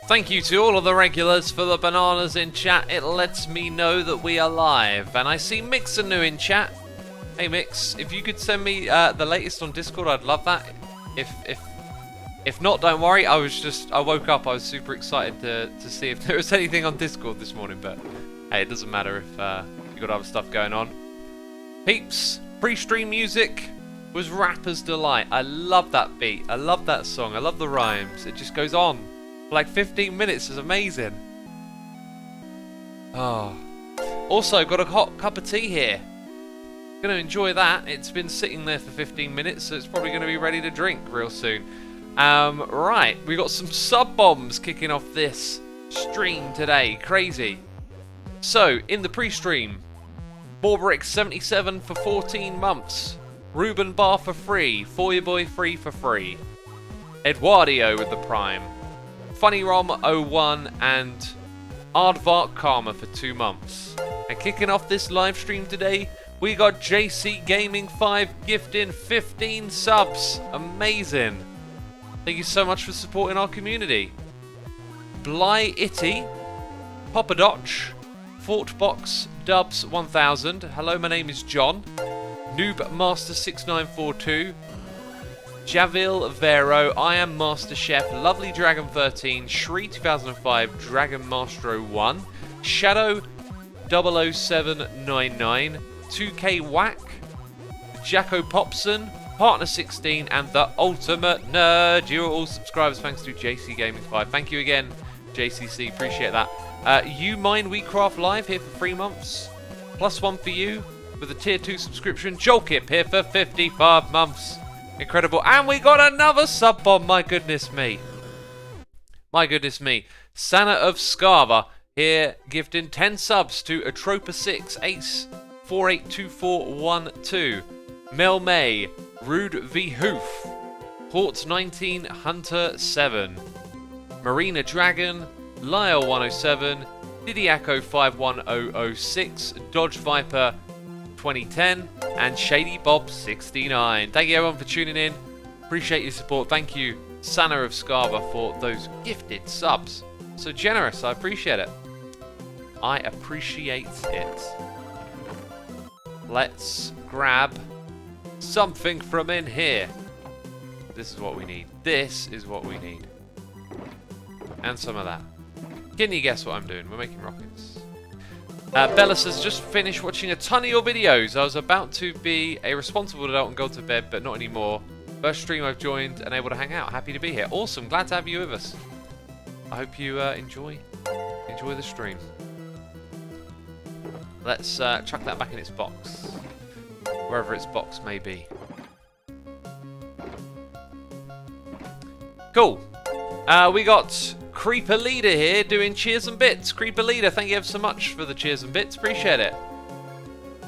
Thank you to all of the regulars for the bananas in chat. It lets me know that we are live. And I see Mix are new in chat. Hey Mix, if you could send me the latest on Discord, I'd love that. If not, don't worry. I woke up. I was super excited to see if there was anything on Discord this morning. But hey, it doesn't matter if you got other stuff going on. Peeps, pre-stream music was Rapper's Delight. I love that beat. I love that song. I love the rhymes. It just goes on for like 15 minutes. It's amazing. Oh. Also, got a hot cup of tea here. Gonna enjoy that. It's been sitting there for 15 minutes, so it's probably gonna be ready to drink real soon. Right, we got some sub bombs kicking off this stream today. Crazy. So, in the pre-stream, Borbrick77 for 14 months. Ruben Bar for free. Foyboy free for free. Eduardio with the Prime. Funny Rom 01 and Aardvark Karma for 2 months. And kicking off this live stream today, we got JC Gaming 5 gifting 15 subs. Amazing. Thank you so much for supporting our community. Bly Itty, Popadotch, Fortbox Dubs 1000. Hello, my name is John. Noob Master 6942. Javil Vero, I am Master Chef, Lovely Dragon 13, Shri 2005, Dragon Mastro 1, Shadow 00799, 2K Whack, Jacko Popson, Partner 16, and the Ultimate Nerd. You're all subscribers thanks to JC Gaming 5. Thank you again, JCC. Appreciate that. You Mine We Craft Live here for 3 months. +1 for you with a tier 2 subscription. Jolkip here for 55 months. Incredible. And we got another sub bomb. My goodness me. My goodness me. Sana of Scarva here gifting 10 subs to Atropa 6, Ace 482412, Mel May, Rude V Hoof, Port 19, Hunter 7, Marina Dragon, Lyle 107, Didiaco 51006, Dodge Viper 2010, and Shady Bob 69. Thank you everyone for tuning in. Appreciate your support. Thank you, Sana of Scarva, for those gifted subs. So generous. I appreciate it. I appreciate it. Let's grab something from in here. This is what we need. This is what we need. And some of that. Can you guess what I'm doing? We're making rockets. Bellis has just finished watching a ton of your videos. I was about to be a responsible adult and go to bed, but not anymore. First stream I've joined and able to hang out. Happy to be here. Awesome. Glad to have you with us. I hope you enjoy the stream. Let's chuck that back in its box. Wherever its box may be. Cool. We got Creeper Leader here doing cheers and bits. Creeper Leader, thank you ever so much for the cheers and bits. Appreciate it.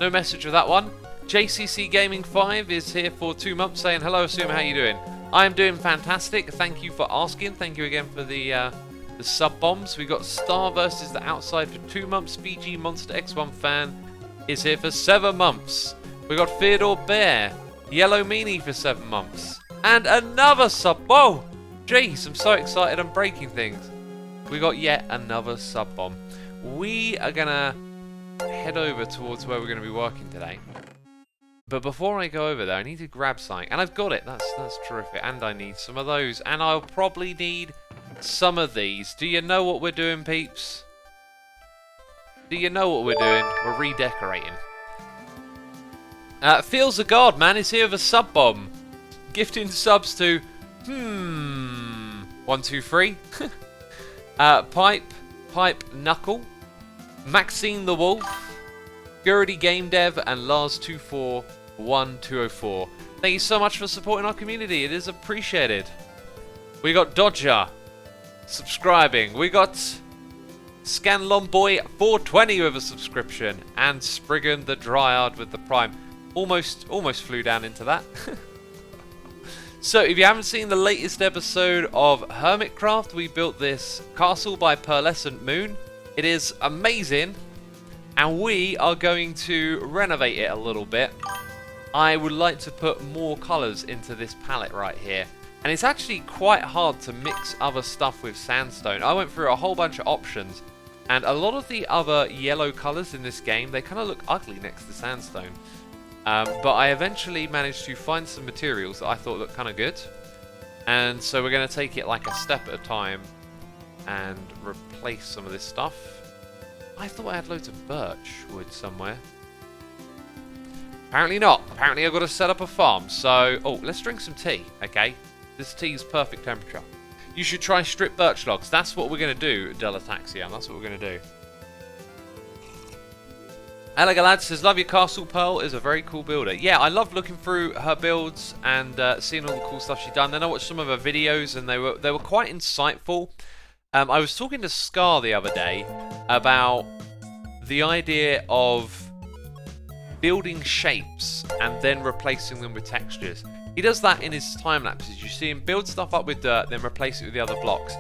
No message with that one. JCC Gaming 5 is here for 2 months saying, hello, Assume, how you doing? I am doing fantastic. Thank you for asking. Thank you again for the sub bombs. We got Star versus the Outside for 2 months. Fiji Monster X1 fan is here for 7 months. We got Theodore Bear, Yellow Meanie for 7 months. And another sub. Whoa! Jeez, I'm so excited I'm breaking things. We got yet another sub bomb. We are gonna head over towards where we're gonna be working today. But before I go over there, I need to grab something. And I've got it. That's terrific. And I need some of those. And I'll probably need some of these. Do you know what we're doing, peeps? Do you know what we're doing? We're redecorating. Feels a God, man, is here with a sub bomb. Gifting subs to 1, 2, 3. Pipe Knuckle, Maxine the Wolf, Gurdy Game Dev, and Lars241204. Thank you so much for supporting our community. It is appreciated. We got Dodger subscribing. We got Scanlonboy 420 with a subscription, and Spriggan the Dryad with the Prime. Almost flew down into that. So, if you haven't seen the latest episode of Hermitcraft, we built this castle by Pearlescent Moon. It is amazing, and we are going to renovate it a little bit. I would like to put more colours into this palette right here. And it's actually quite hard to mix other stuff with sandstone. I went through a whole bunch of options, and a lot of the other yellow colours in this game, they kind of look ugly next to sandstone. But I eventually managed to find some materials that I thought looked kind of good. And so we're going to take it like a step at a time and replace some of this stuff. I thought I had loads of birch wood somewhere. Apparently not. Apparently I've got to set up a farm. So, oh, let's drink some tea, okay? This tea's perfect temperature. You should try strip birch logs. That's what we're going to do, Delataxia. That's what we're going to do. Alagalad says, love your castle. Pearl is a very cool builder. Yeah, I love looking through her builds and seeing all the cool stuff she's done. Then I watched some of her videos and they were quite insightful. I was talking to Scar the other day about the idea of building shapes and then replacing them with textures. He does that in his time lapses. You see him build stuff up with dirt, then replace it with the other blocks.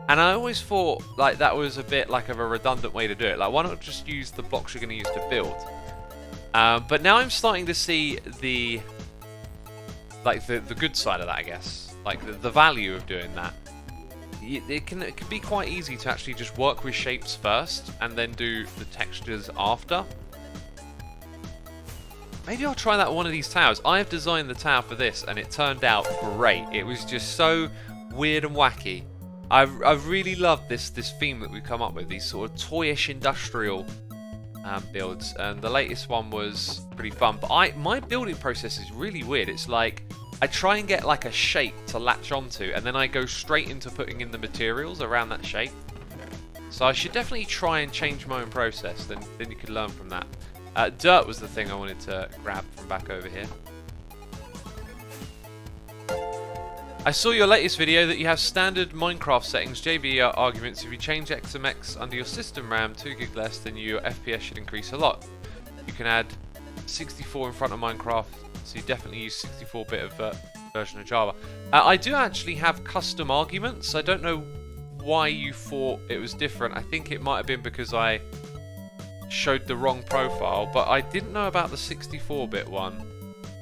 And I always thought like that was a bit like of a redundant way to do it. Like, why not just use the blocks you're going to use to build? But now I'm starting to see the good side of that, I guess. Like the value of doing that. It can be quite easy to actually just work with shapes first and then do the textures after. Maybe I'll try that on one of these towers. I have designed the tower for this and it turned out great. It was just so weird and wacky. I really love this theme that we've come up with, these sort of toyish industrial builds, and the latest one was pretty fun. But my building process is really weird. It's like I try and get like a shape to latch onto, and then I go straight into putting in the materials around that shape. So I should definitely try and change my own process, then you can learn from that. Dirt was the thing I wanted to grab from back over here. I saw your latest video that you have standard Minecraft settings, JB arguments. If you change XMX under your system RAM 2 gig less, then your FPS should increase a lot. You can add 64 in front of Minecraft, so you definitely use 64-bit version of Java. I do actually have custom arguments. I don't know why you thought it was different. I think it might have been because I showed the wrong profile, but I didn't know about the 64-bit one,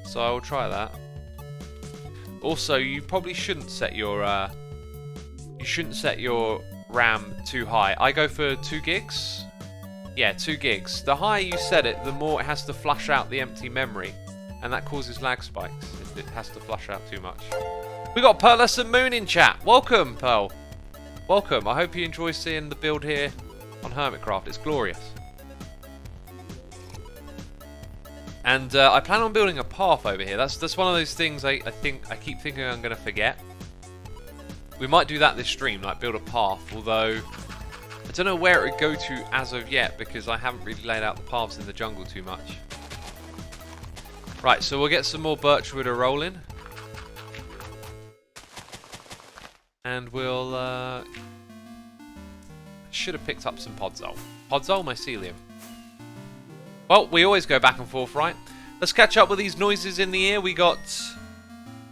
so I will try that. Also, you probably shouldn't set your RAM too high. I go for 2 gigs. Yeah, 2 gigs. The higher you set it, the more it has to flush out the empty memory, and that causes lag spikes if it has to flush out too much. We got Pearless and Moon in chat. Welcome, Pearl. Welcome. I hope you enjoy seeing the build here on Hermitcraft. It's glorious. And I plan on building a path over here. That's one of those things I keep thinking I'm going to forget. We might do that this stream, like build a path, although I don't know where it would go to as of yet because I haven't really laid out the paths in the jungle too much. Right, so we'll get some more birchwood a rolling. And we'll... should have picked up some podzol. Podzol mycelium. Well, we always go back and forth, right? Let's catch up with these noises in the ear. We got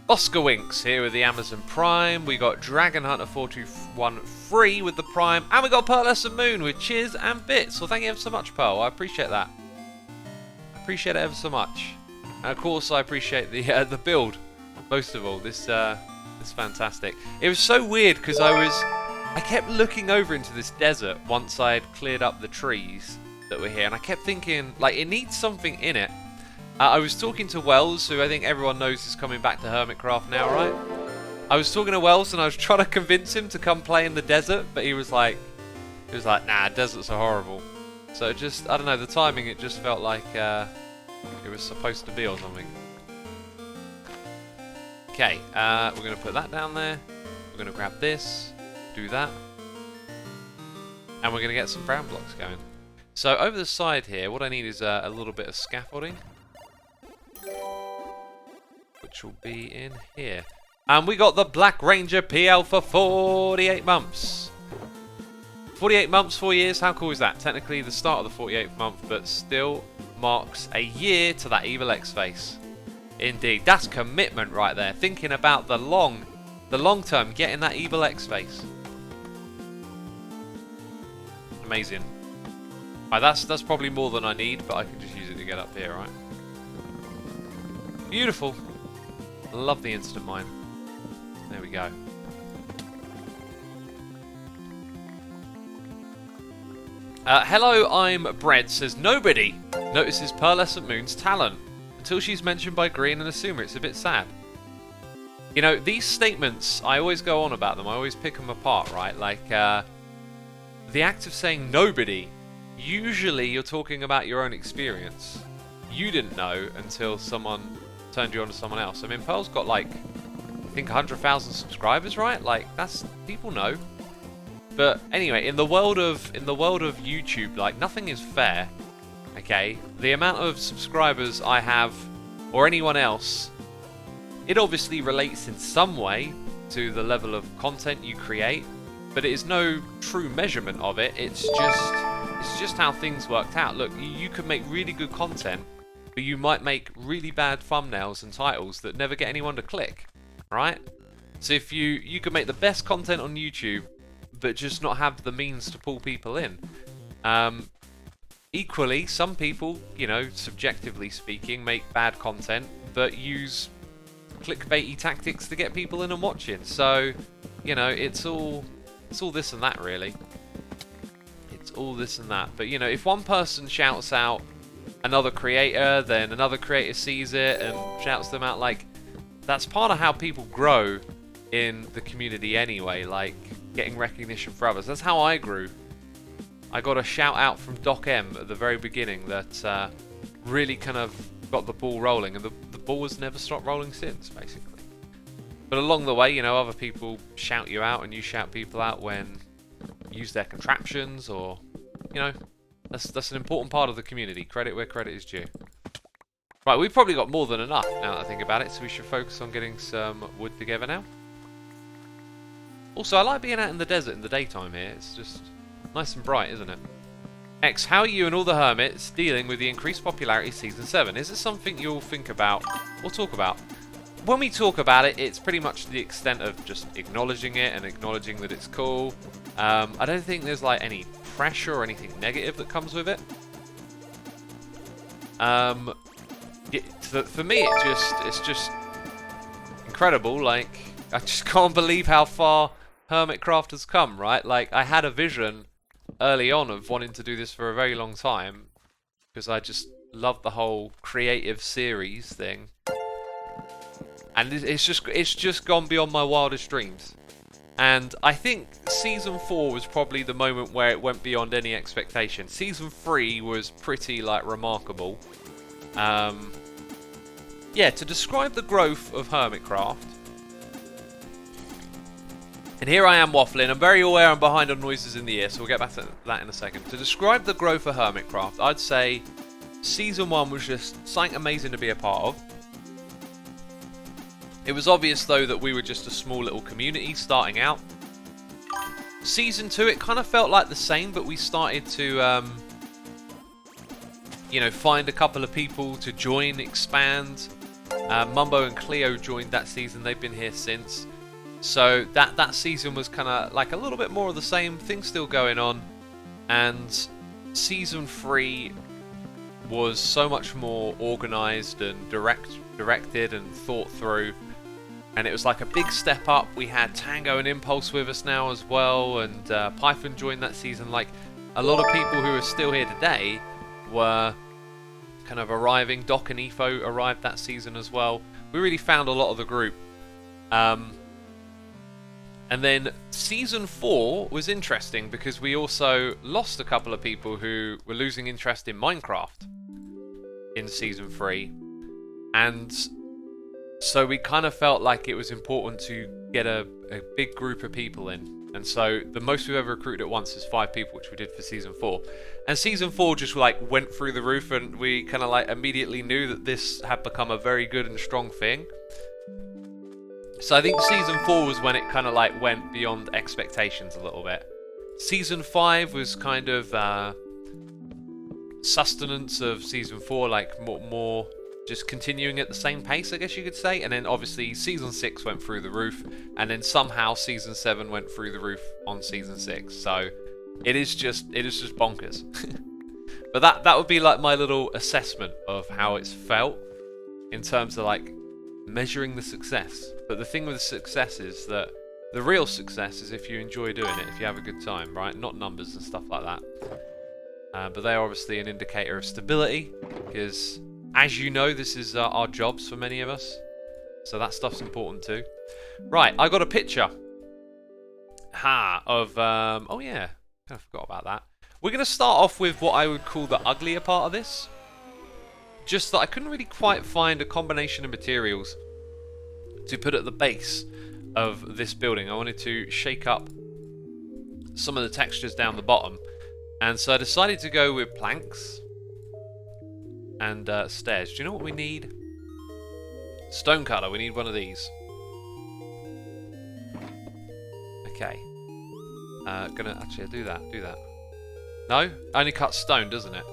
Boskawinks here with the Amazon Prime. We got Dragon Hunter 421 free with the Prime. And we got Pearless and Moon with cheers and bits. Well, thank you ever so much, Pearl. I appreciate that. I appreciate it ever so much. And of course, I appreciate the build. Most of all, this fantastic. It was so weird because I kept looking over into this desert once I'd cleared up the trees that were here, and I kept thinking, like, it needs something in it. I was talking to Wells, who I think everyone knows is coming back to Hermitcraft now, right? I was talking to Wells, and I was trying to convince him to come play in the desert, but he was like, nah, deserts are horrible. So it just, I don't know, the timing, it just felt like it was supposed to be or something. Okay, we're going to put that down there. We're going to grab this, do that, and we're going to get some brown blocks going. So over the side here, what I need is a little bit of scaffolding, which will be in here. And we got the Black Ranger PL for 48 months. 48 months, 4 years, how cool is that? Technically the start of the 48th month, but still marks a year to that Evil X face. Indeed, that's commitment right there. Thinking about the long term, getting that Evil X face. Amazing. Right, that's probably more than I need, but I can just use it to get up here, right? Beautiful. Love the instant mine. There we go. Hello, I'm Bread, says nobody notices Pearlescent Moon's talent until she's mentioned by Green and assume it's a bit sad. You know, these statements, I always go on about them. I always pick them apart, right? Like, the act of saying nobody, usually you're talking about your own experience. You didn't know until someone turned you on to someone else. I mean, Pearl's got like, I think 100,000 subscribers, right? Like, that's, people know. But anyway, in the world of YouTube, like, nothing is fair. Okay, the amount of subscribers I have, or anyone else, it obviously relates in some way to the level of content you create, but it is no true measurement of it. It's just how things worked out. Look, you could make really good content, but you might make really bad thumbnails and titles that never get anyone to click, right? So if you could make the best content on YouTube, but just not have the means to pull people in. Equally, some people, you know, subjectively speaking, make bad content, but use clickbaity tactics to get people in and watching. So, you know, it's all this and that, really. It's all this and that. But, you know, if one person shouts out another creator, then another creator sees it and shouts them out, like, that's part of how people grow in the community anyway, like, getting recognition for others. That's how I grew. I got a shout out from Doc M at the very beginning that really kind of got the ball rolling, and the ball has never stopped rolling since, basically. But along the way, you know, other people shout you out, and you shout people out when you use their contraptions, or, you know, that's an important part of the community. Credit where credit is due. Right, we've probably got more than enough now that I think about it, so we should focus on getting some wood together now. Also, I like being out in the desert in the daytime here. It's just nice and bright, isn't it? X, how are you and all the hermits dealing with the increased popularity of Season 7? Is it something you'll think about or talk about? When we talk about it, it's pretty much to the extent of just acknowledging it and acknowledging that it's cool. I don't think there's like any pressure or anything negative that comes with it. For me, it's just incredible. Like, I just can't believe how far Hermitcraft has come, right? Like, I had a vision early on of wanting to do this for a very long time because I just love the whole creative series thing, and it's just gone beyond my wildest dreams. And I think Season 4 was probably the moment where it went beyond any expectation. Season 3 was pretty, like, remarkable. Yeah, to describe the growth of Hermitcraft, and here I am waffling. I'm very aware I'm behind on noises in the ear, so we'll get back to that in a second. To describe the growth of Hermitcraft, I'd say Season 1 was just something amazing to be a part of. It was obvious, though, that we were just a small little community starting out. Season 2, it kind of felt like the same, but we started to, you know, find a couple of people to join, expand. Mumbo and Cleo joined that season. They've been here since. So that season was kind of like a little bit more of the same thing still going on, and Season 3 was so much more organised and directed and thought through, and it was like a big step up. We had Tango and Impulse with us now as well, and Python joined that season. Like, a lot of people who are still here today were kind of arriving. Doc and Efo arrived that season as well. We really found a lot of the group. And then Season 4 was interesting because we also lost a couple of people who were losing interest in Minecraft in Season 3. And so we kind of felt like it was important to get a big group of people in. And so the most we've ever recruited at once is 5 people, which we did for Season 4. And Season 4 just like went through the roof, and we kind of like immediately knew that this had become a very good and strong thing. So I think Season 4 was when it kind of like went beyond expectations a little bit. Season 5 was kind of sustenance of Season 4, like more just continuing at the same pace, I guess you could say. And then obviously Season 6 went through the roof, and then somehow Season 7 went through the roof on Season 6. So it is just bonkers. But that would be like my little assessment of how it's felt in terms of like measuring the success. But the thing with success is that the real success is if you enjoy doing it, if you have a good time, right? Not numbers and stuff like that. But they are obviously an indicator of stability, because, as you know, this is our jobs for many of us. So that stuff's important too. Right, I got a picture. Of, oh yeah, I forgot about that. We're going to start off with what I would call the uglier part of this. Just that I couldn't really quite find a combination of materials to put at the base of this building. I wanted to shake up some of the textures down the bottom. And so I decided to go with planks and stairs. Do you know what we need? Stonecutter. We need one of these. Okay. Gonna actually do that. No? Only cut stone, doesn't it?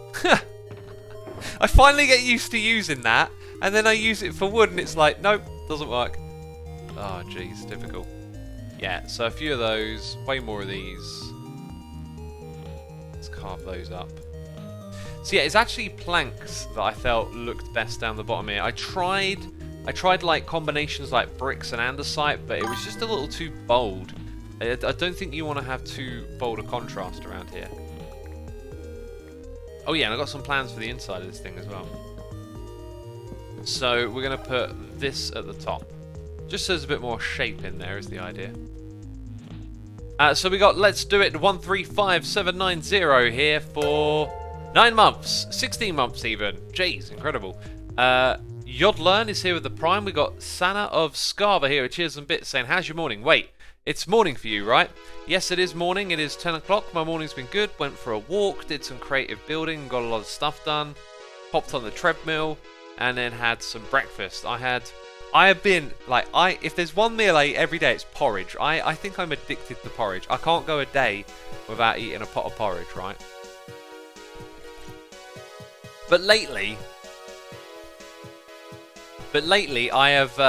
I finally get used to using that, and then I use it for wood, and it's like, nope, doesn't work. Oh, jeez, typical. Yeah, so a few of those, way more of these. Let's carve those up. So yeah, it's actually planks that I felt looked best down the bottom here. I tried like combinations like bricks and andesite, but it was just a little too bold. I don't think you want to have too bold a contrast around here. Oh yeah, and I got some plans for the inside of this thing as well. So we're going to put this at the top. Just so there's a bit more shape in there is the idea. So we got Let's Do It 135790 here for 9 months. 16 months even. Jeez, incredible. Yodlearn is here with the Prime. We got Sana of Scarva here. Cheers and bits saying, how's your morning? Wait. It's morning for you, right? Yes, it is morning. It is 10 o'clock. My morning's been good. Went for a walk, did some creative building, got a lot of stuff done. Hopped on the treadmill, and then had some breakfast. I have been, like, if there's one meal I eat every day, it's porridge. I think I'm addicted to porridge. I can't go a day without eating a pot of porridge, right? But lately I have,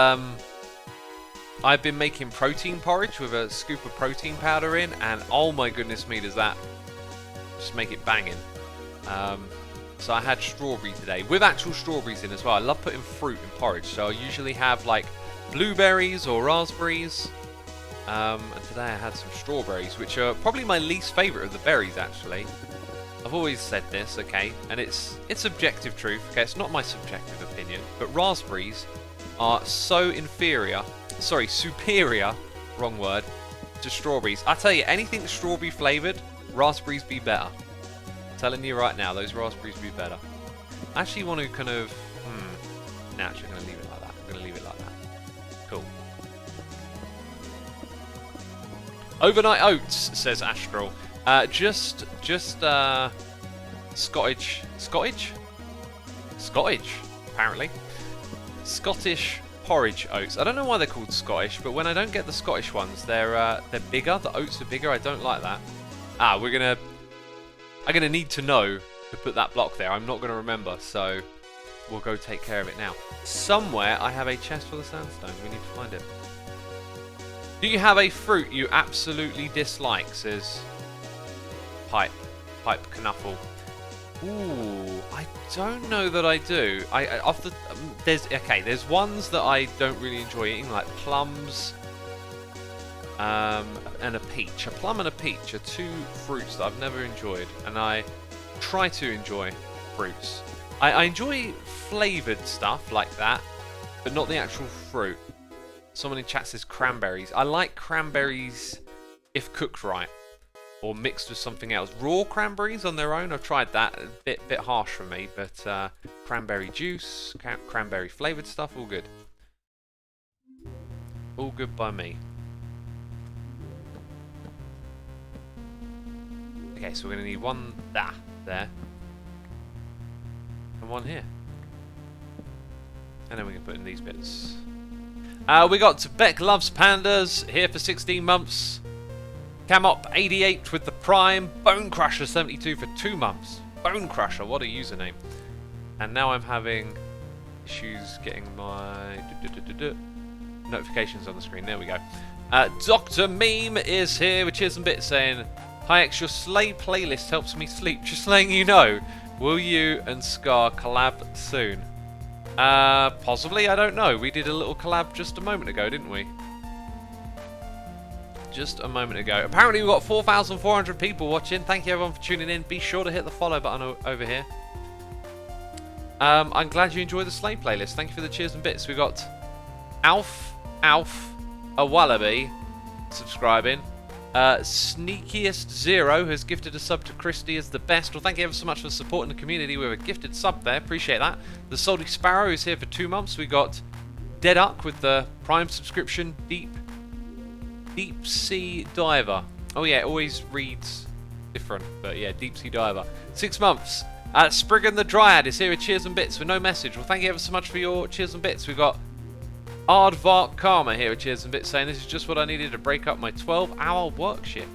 I've been making protein porridge with a scoop of protein powder in, and oh my goodness me, does that just make it banging. So I had strawberry today, with actual strawberries in as well. I love putting fruit in porridge, so I usually have like blueberries or raspberries. And today I had some strawberries, which are probably my least favourite of the berries actually. I've always said this, okay, and it's objective truth, okay, it's not my subjective opinion, but raspberries are so superior, wrong word, to strawberries. I tell you, anything strawberry flavoured, raspberries be better. I'm telling you right now, those raspberries be better. I actually want to kind of, no, actually I'm going to leave it like that. I'm going to leave it like that. Cool. Overnight oats, says Astral. Just Scottish, apparently. Scottish porridge oats. I don't know why they're called Scottish, but when I don't get the Scottish ones, they're bigger. The oats are bigger. I don't like that. I'm gonna need to know to put that block there. I'm not gonna remember, so we'll go take care of it now. Somewhere I have a chest full of sandstone. We need to find it. Do you have a fruit you absolutely dislike? Says Pipe Knuffle. Ooh, I don't know that I do. There's ones that I don't really enjoy eating, like plums, and a peach. A plum and a peach are two fruits that I've never enjoyed, and I try to enjoy fruits. I enjoy flavoured stuff like that, but not the actual fruit. Someone in chat says cranberries. I like cranberries if cooked right, or mixed with something else. Raw cranberries on their own, I've tried that. A bit harsh for me, but cranberry juice, cranberry flavoured stuff, all good. All good by me. Okay, so we're going to need one there. And one here. And then we can put in these bits. We got Beck Loves Pandas here for 16 months. Camop 88 with the Prime. Bone Crusher 72 for 2 months. Bone Crusher, what a username. And now I'm having issues getting my notifications on the screen. There we go. Dr. Meme is here with Cheers and Bits saying, hi X, your Slay playlist helps me sleep. Just letting you know, will you and Scar collab soon? Possibly, I don't know. We did a little collab just a moment ago, didn't we? Just a moment ago. Apparently we've got 4,400 people watching. Thank you everyone for tuning in. Be sure to hit the follow button over here. I'm glad you enjoyed the Slay playlist. Thank you for the cheers and bits. We got Alf, a Wallaby subscribing. Sneakiest Zero has gifted a sub to Christy as the best. Well, thank you ever so much for supporting the community with a gifted sub there. Appreciate that. The Salty Sparrow is here for 2 months. We got Deaduck with the Prime subscription. Deep Sea Diver. Oh yeah, it always reads different, but yeah, Deep Sea Diver. 6 months. Spriggan the Dryad is here with cheers and bits with no message. Well, thank you ever so much for your cheers and bits. We've got Aardvark Karma here with cheers and bits saying this is just what I needed to break up my 12-hour work shift.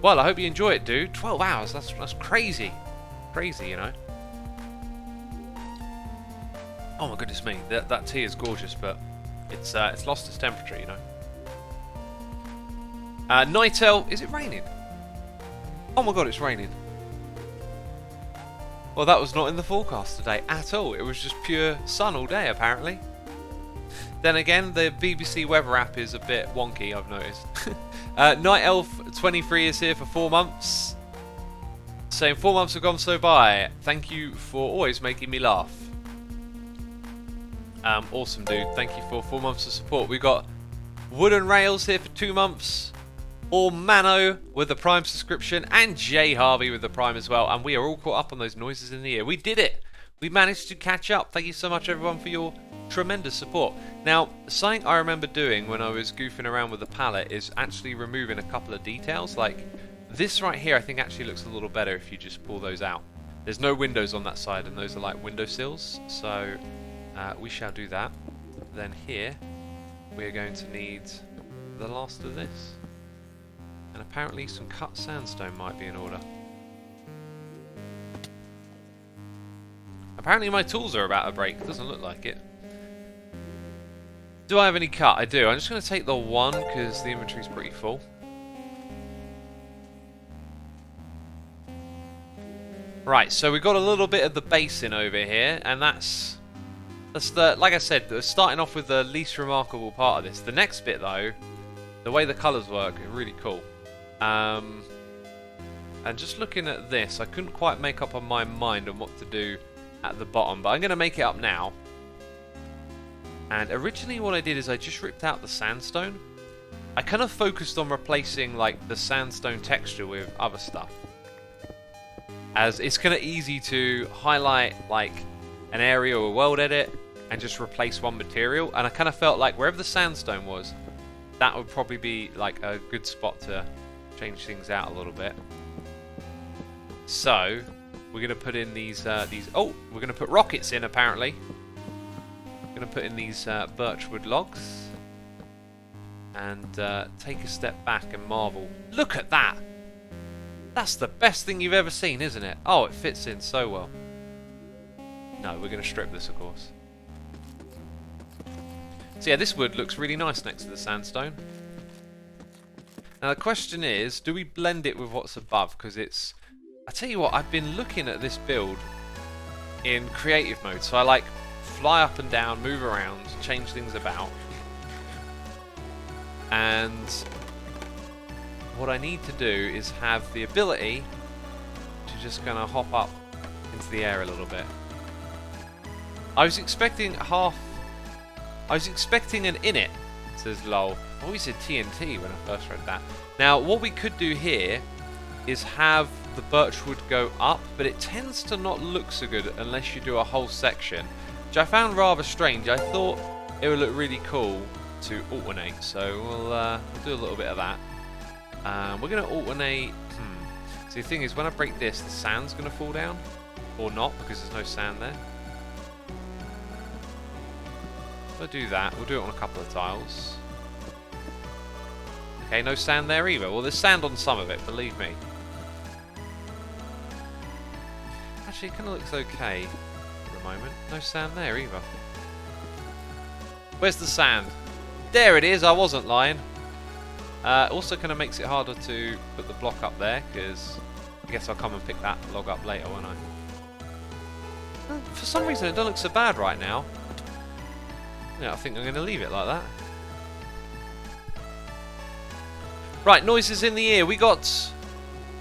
Well, I hope you enjoy it, dude. 12 hours, that's crazy. Crazy, you know. Oh my goodness me, that tea is gorgeous, but it's lost its temperature, you know. Night Elf, is it raining? Oh my god, it's raining. Well, that was not in the forecast today at all. It was just pure sun all day, apparently. Then again, the BBC weather app is a bit wonky, I've noticed. Night Elf 23 is here for 4 months. Saying 4 months have gone so by. Thank you for always making me laugh. Awesome, dude. Thank you for 4 months of support. We got Wooden Rails here for 2 months. Or Mano with the Prime subscription, and Jay Harvey with the Prime as well. And we are all caught up on those noises in the ear. We did it! We managed to catch up. Thank you so much, everyone, for your tremendous support. Now, something I remember doing when I was goofing around with the palette is actually removing a couple of details. Like, this right here I think actually looks a little better if you just pull those out. There's no windows on that side, and those are like windowsills. So, we shall do that. Then here, we're going to need the last of this. And apparently some cut sandstone might be in order. Apparently my tools are about to break. It doesn't look like it. Do I have any cut? I do. I'm just going to take the one because the inventory's pretty full. Right, so we've got a little bit of the basin over here, and that's the, like I said, starting off with the least remarkable part of this. The next bit though, the way the colours work is really cool. And just looking at this, I couldn't quite make up on my mind on what to do at the bottom, but I'm going to make it up now. And originally what I did is I just ripped out the sandstone. I kind of focused on replacing like the sandstone texture with other stuff, as it's kind of easy to highlight like an area or a world edit and just replace one material. And I kind of felt like wherever the sandstone was, that would probably be like a good spot to change things out a little bit. So we're going to put in these oh, we're going to put rockets in apparently. We're going to put in these birchwood logs and take a step back and marvel. Look at that! That's the best thing you've ever seen, isn't it? Oh, it fits in so well. No, we're going to strip this, of course. So yeah, this wood looks really nice next to the sandstone. Now the question is, do we blend it with what's above? Because it's... I tell you what, I've been looking at this build in creative mode. So I like fly up and down, move around, change things about. And what I need to do is have the ability to just kind of hop up into the air a little bit. I was expecting an init, says lol. I always said TNT when I first read that. Now, what we could do here is have the birchwood go up, but it tends to not look so good unless you do a whole section, which I found rather strange. I thought it would look really cool to alternate, so we'll do a little bit of that. We're going to alternate... So the thing is, when I break this, the sand's going to fall down, or not, because there's no sand there. We'll do that. We'll do it on a couple of tiles. Okay, no sand there either. Well, there's sand on some of it, believe me. Actually, it kind of looks okay at the moment. No sand there either. Where's the sand? There it is, I wasn't lying. Also kind of makes it harder to put the block up there, because I guess I'll come and pick that log up later, won't I? For some reason, it doesn't look so bad right now. Yeah, I think I'm going to leave it like that. Right, noises in the ear. We got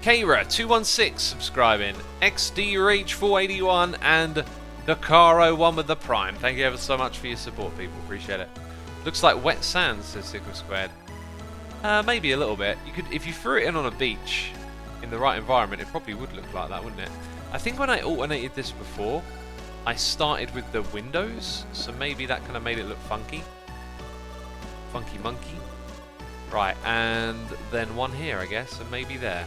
Kara216 subscribing, XDReach481, and Nakaro1 with the Prime. Thank you ever so much for your support, people. Appreciate it. Looks like wet sand, says Sickle Squared. Maybe a little bit. You could, if you threw it in on a beach in the right environment, it probably would look like that, wouldn't it? I think when I alternated this before, I started with the windows, so maybe that kind of made it look funky. Funky monkey. Right, and then one here, I guess, and maybe there.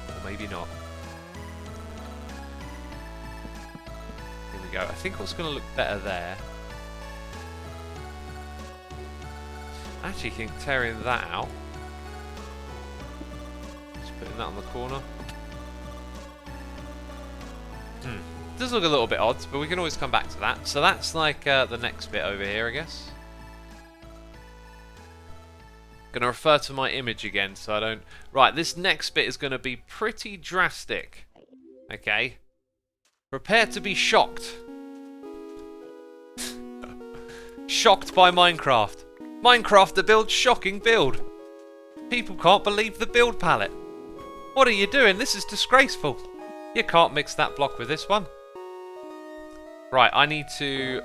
Or maybe not. Here we go. I think what's going to look better there. I actually think tearing that out. Just putting that on the corner. It does look a little bit odd, but we can always come back to that. So that's like the next bit over here, I guess. Going to refer to my image again so I don't... Right, this next bit is going to be pretty drastic. Okay. Prepare to be shocked. Shocked by Minecraft. Minecraft to build shocking build. People can't believe the build palette. What are you doing? This is disgraceful. You can't mix that block with this one. Right, I need to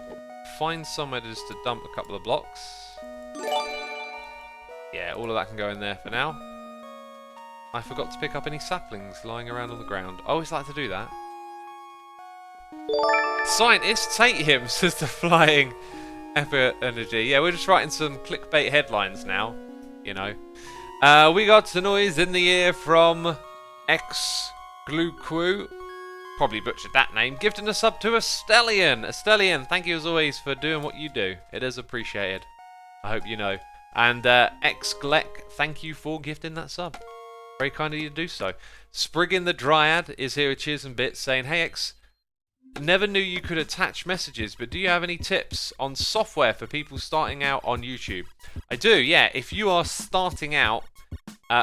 find somewhere just to dump a couple of blocks. Yeah, all of that can go in there for now. I forgot to pick up any saplings lying around on the ground. I always like to do that. Scientists hate him, says the flying effort energy. Yeah, we're just writing some clickbait headlines now, you know. We got the noise in the ear from Xgluquo. Probably butchered that name. Gifting a sub to Estelian. Estelian, thank you as always for doing what you do. It is appreciated. I hope you know. And Xglek, thank you for gifting that sub. Very kind of you to do so. Spriggin the Dryad is here with cheers and bits saying, hey X, never knew you could attach messages, but do you have any tips on software for people starting out on YouTube? I do, yeah. If you are starting out,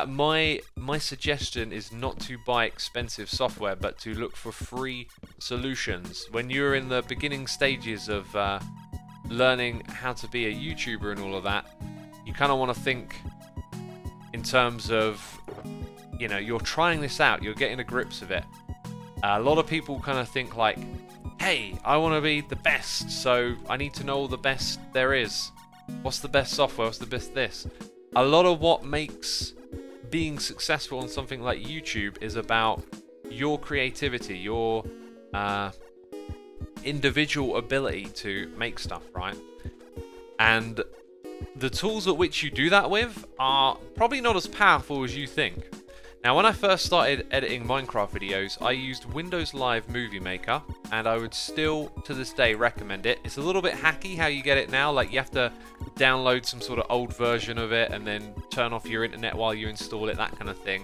my suggestion is not to buy expensive software, but to look for free solutions. When you're in the beginning stages of learning how to be a YouTuber and all of that, you kind of want to think in terms of, you know, you're trying this out, you're getting the grips of it. A lot of people kind of think like, hey, I want to be the best, so I need to know all the best there is. What's the best software? What's the best this? A lot of what makes being successful on something like YouTube is about your creativity, your individual ability to make stuff, right? And the tools at which you do that with are probably not as powerful as you think. Now, when I first started editing Minecraft videos, I used Windows Live Movie Maker, and I would still, to this day, recommend it. It's a little bit hacky how you get it now, like you have to download some sort of old version of it and then turn off your internet while you install it, that kind of thing,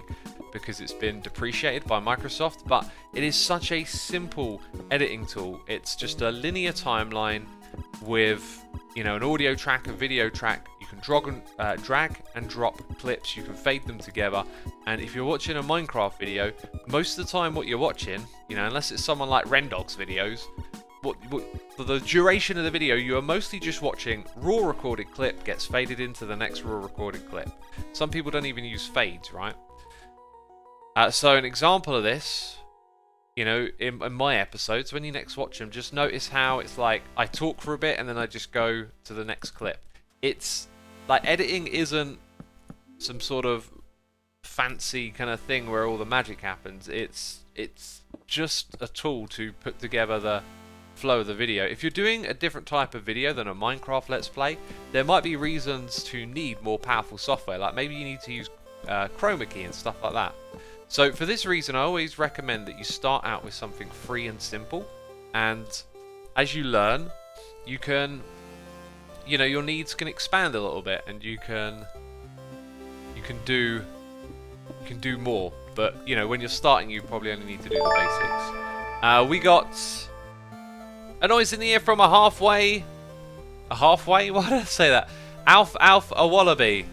because it's been depreciated by Microsoft, but it is such a simple editing tool. It's just a linear timeline with, you know, an audio track, a video track. You can drag and drop clips, you can fade them together, and if you're watching a Minecraft video, most of the time what you're watching, you know, unless it's someone like Rendog's videos, for the duration of the video, you are mostly just watching raw recorded clip gets faded into the next raw recorded clip. Some people don't even use fades, right? So an example of this, you know, in my episodes, when you next watch them, just notice how it's like I talk for a bit and then I just go to the next clip. It's like editing isn't some sort of fancy kind of thing where all the magic happens. It's just a tool to put together the flow of the video. If you're doing a different type of video than a Minecraft Let's Play, there might be reasons to need more powerful software. Like maybe you need to use Chroma key and stuff like that. So for this reason, I always recommend that you start out with something free and simple, and as you learn, you can, you know, your needs can expand a little bit, and you can do more. But you know, when you're starting, you probably only need to do the basics. We got a noise in the ear from a halfway. Why did I say that? A Wallaby.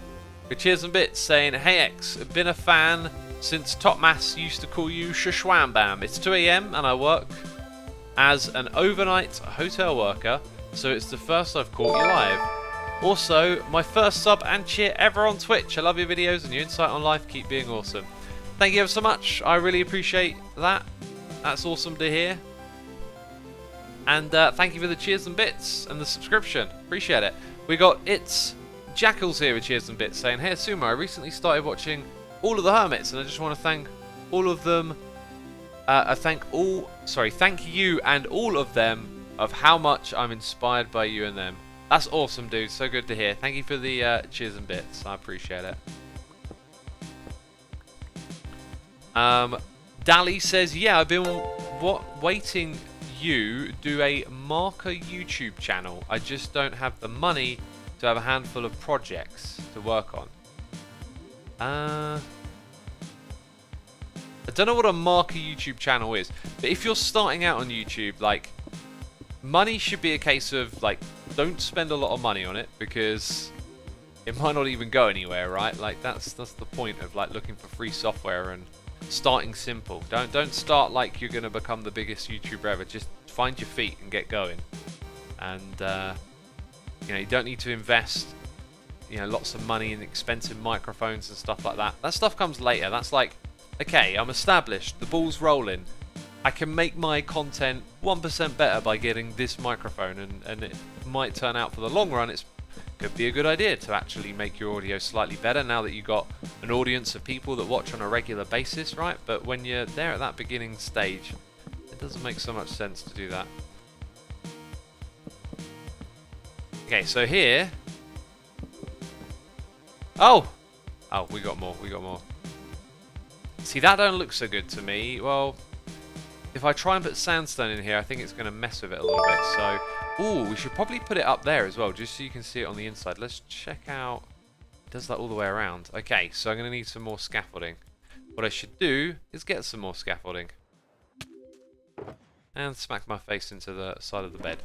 With cheers and bits saying, hey X, been a fan since Top Mass used to call you Shoosh Wham Bam. It's 2 AM and I work as an overnight hotel worker, so it's the first I've caught you live. Also, my first sub and cheer ever on Twitch. I love your videos and your insight on life. Keep being awesome. Thank you ever so much. I really appreciate that. That's awesome to hear. And thank you for the cheers and bits and the subscription. Appreciate it. We got It's Jackals here with cheers and bits saying, "Hey Sumo, I recently started watching all of the Hermits and I just want to thank all of them. Thank you and all of them of how much I'm inspired by you and them." That's awesome, dude. So good to hear. Thank you for the cheers and bits. I appreciate it. Dally says, "Yeah, I've been waiting you do a marker YouTube channel. I just don't have the money to have a handful of projects to work on." I don't know what a marker YouTube channel is, but if you're starting out on YouTube, like, money should be a case of, like, don't spend a lot of money on it because it might not even go anywhere, right? Like, that's the point of, like, looking for free software and starting simple. Don't start like you're going to become the biggest YouTuber ever. Just find your feet and get going. And you know, you don't need to invest, you know, lots of money in expensive microphones and stuff like that. That stuff comes later. That's like, okay, I'm established, the ball's rolling, I can make my content 1% better by getting this microphone, and it might turn out for the long run it could be a good idea to actually make your audio slightly better now that you've got an audience of people that watch on a regular basis, right? But when you're there at that beginning stage, it doesn't make so much sense to do that. Okay, so here... Oh, we got more, See, that don't look so good to me. Well, if I try and put sandstone in here, I think it's going to mess with it a little bit. So, ooh, we should probably put it up there as well, just so you can see it on the inside. Let's check out... Does that all the way around? Okay, so I'm going to need some more scaffolding. What I should do is get some more scaffolding. And smack my face into the side of the bed.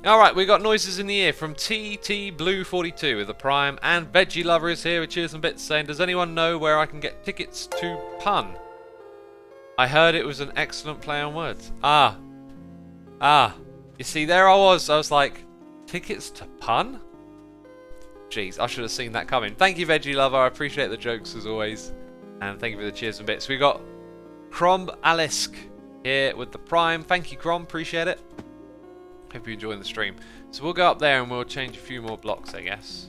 Alright, we got noises in the ear from TT Blue 42 with the Prime, and Veggie Lover is here with cheers and bits saying, "Does anyone know where I can get tickets to Pun? I heard it was an excellent play on words." You see, there I was like, tickets to Pun? Jeez, I should have seen that coming. Thank you, Veggie Lover. I appreciate the jokes as always. And thank you for the cheers and bits. We got Crom Alisk here with the Prime. Thank you, Crom. Appreciate it. Hope you're enjoying the stream. So we'll go up there and we'll change a few more blocks, I guess.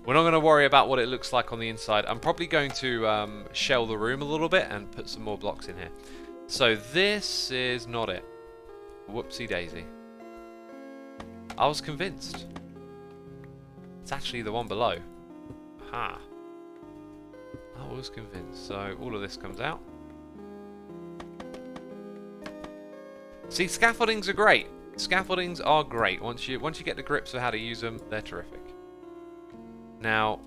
We're not going to worry about what it looks like on the inside. I'm probably going to shell the room a little bit and put some more blocks in here. So this is not it. Whoopsie daisy. I was convinced. It's actually the one below. Aha. I was convinced. So all of this comes out. See, scaffoldings are great. Scaffoldings are great. Once you get the grips of how to use them, they're terrific. Now,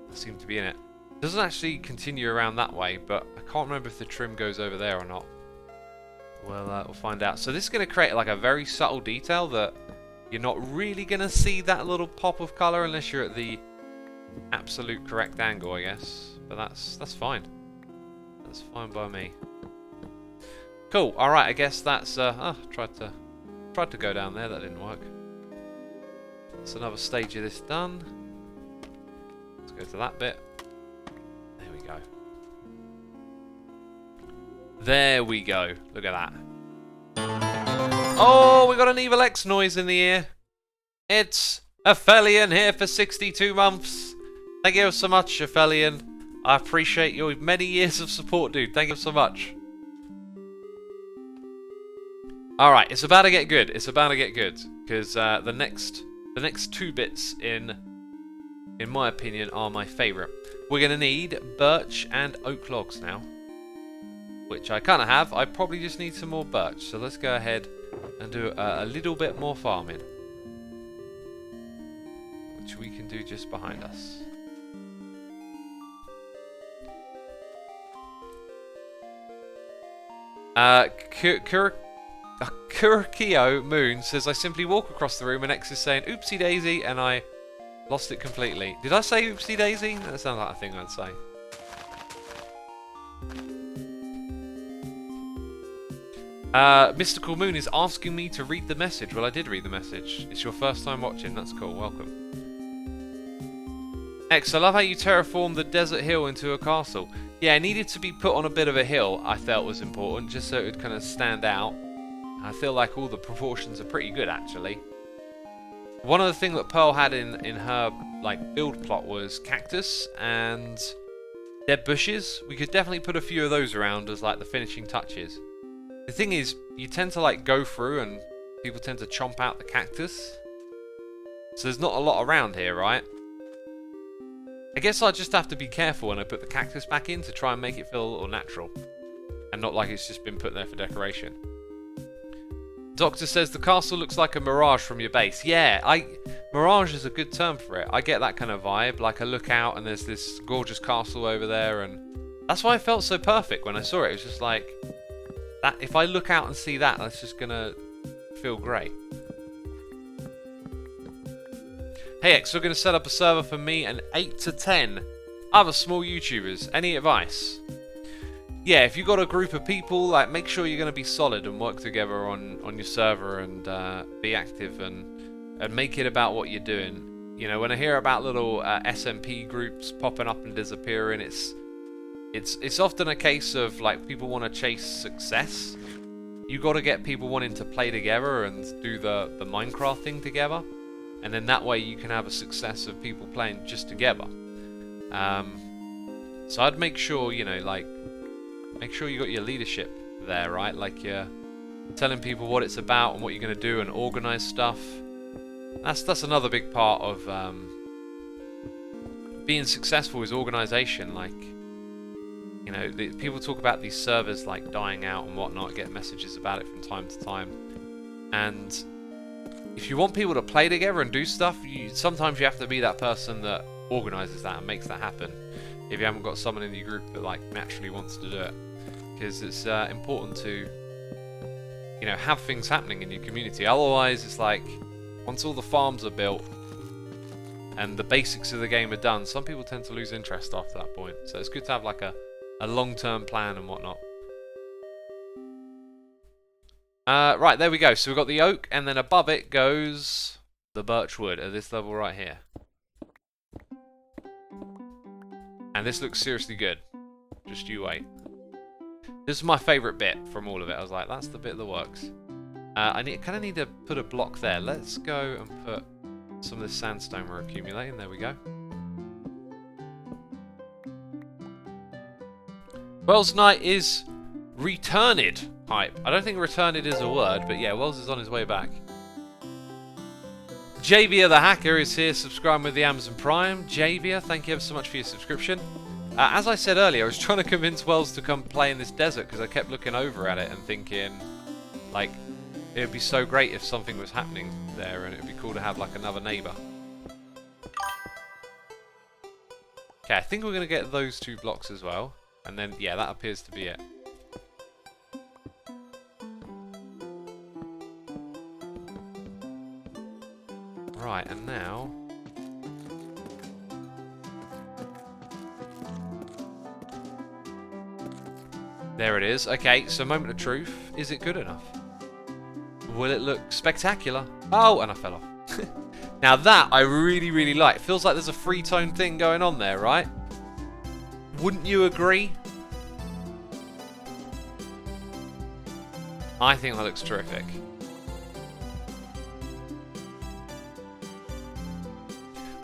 I seem to be in it. It doesn't actually continue around that way, but I can't remember if the trim goes over there or not. We'll find out. So this is going to create like a very subtle detail that you're not really going to see that little pop of colour unless you're at the absolute correct angle, I guess. But that's fine. That's fine by me. Cool. All right. I guess that's tried to go down there. That didn't work. That's another stage of this done. Let's go to that bit. There we go. There we go. Look at that. Oh, we got an Evil X noise in the ear. It's Aphelion here for 62 months. Thank you so much, Aphelion. I appreciate your many years of support, dude. Thank you so much. Alright, it's about to get good. It's about to get good. Because the next two bits, in my opinion, are my favourite. We're going to need birch and oak logs now. Which I kind of have. I probably just need some more birch. So let's go ahead and do a little bit more farming. Which we can do just behind us. Kurikio Moon says, "I simply walk across the room and X is saying oopsie daisy and I lost it completely." Did I say oopsie daisy? That sounds like a thing I'd say. Mystical Moon is asking me to read the message. Well, I did read the message. It's your first time watching. That's cool. Welcome. X, I love how you terraformed the desert hill into a castle. Yeah, it needed to be put on a bit of a hill, I felt was important, just so it would kind of stand out. I feel like all the proportions are pretty good, actually. One of the things that Pearl had in her like build plot was cactus and dead bushes. We could definitely put a few of those around as like the finishing touches. The thing is, you tend to like go through and people tend to chomp out the cactus. So there's not a lot around here, right? I guess I just have to be careful when I put the cactus back in to try and make it feel a little natural. And not like it's just been put there for decoration. Doctor says the castle looks like a mirage from your base. Yeah, mirage is a good term for it. I get that kind of vibe. Like I look out and there's this gorgeous castle over there, and that's why it felt so perfect when I saw it. It was just like that. If I look out and see that, that's just gonna feel great. Hey X, we're gonna set up a server for me and 8 to 10 other small YouTubers. Any advice? Yeah, if you've got a group of people, like make sure you're going to be solid and work together on your server and be active and make it about what you're doing. You know, when I hear about little SMP groups popping up and disappearing, it's often a case of like people want to chase success. You got to get people wanting to play together and do the Minecraft thing together, and then that way you can have a success of people playing just together. So I'd make sure, you know, like. Make sure you got your leadership there, right? Like you're telling people what it's about and what you're going to do and organize stuff. That's another big part of being successful is organization. Like, you know, people talk about these servers like dying out and whatnot, get messages about it from time to time. And if you want people to play together and do stuff, sometimes you have to be that person that organizes that and makes that happen. If you haven't got someone in your group that like naturally wants to do it, because it's important to, you know, have things happening in your community. Otherwise, it's like once all the farms are built and the basics of the game are done, some people tend to lose interest after that point. So it's good to have like a long-term plan and whatnot. Right, there we go. So we've got the oak, and then above it goes the birch wood at this level right here. And this looks seriously good. Just you wait. This is my favourite bit from all of it. I was like, that's the bit that works. I kind of need to put a block there. Let's go and put some of this sandstone we're accumulating. There we go. Wells Knight is returned. Hype. I don't think returned is a word, but yeah, Wells is on his way back. Javia the Hacker is here, subscribing with the Amazon Prime. Javia, thank you ever so much for your subscription. As I said earlier, I was trying to convince Wells to come play in this desert because I kept looking over at it and thinking, like, it would be so great if something was happening there and it would be cool to have, like, another neighbour. Okay, I think we're going to get those 2 blocks as well. And then, yeah, that appears to be it. Right, and now... There it is. Okay, so moment of truth. Is it good enough? Will it look spectacular? Oh, and I fell off. Now that I really, really like. It feels like there's a free tone thing going on there, right? Wouldn't you agree? I think that looks terrific.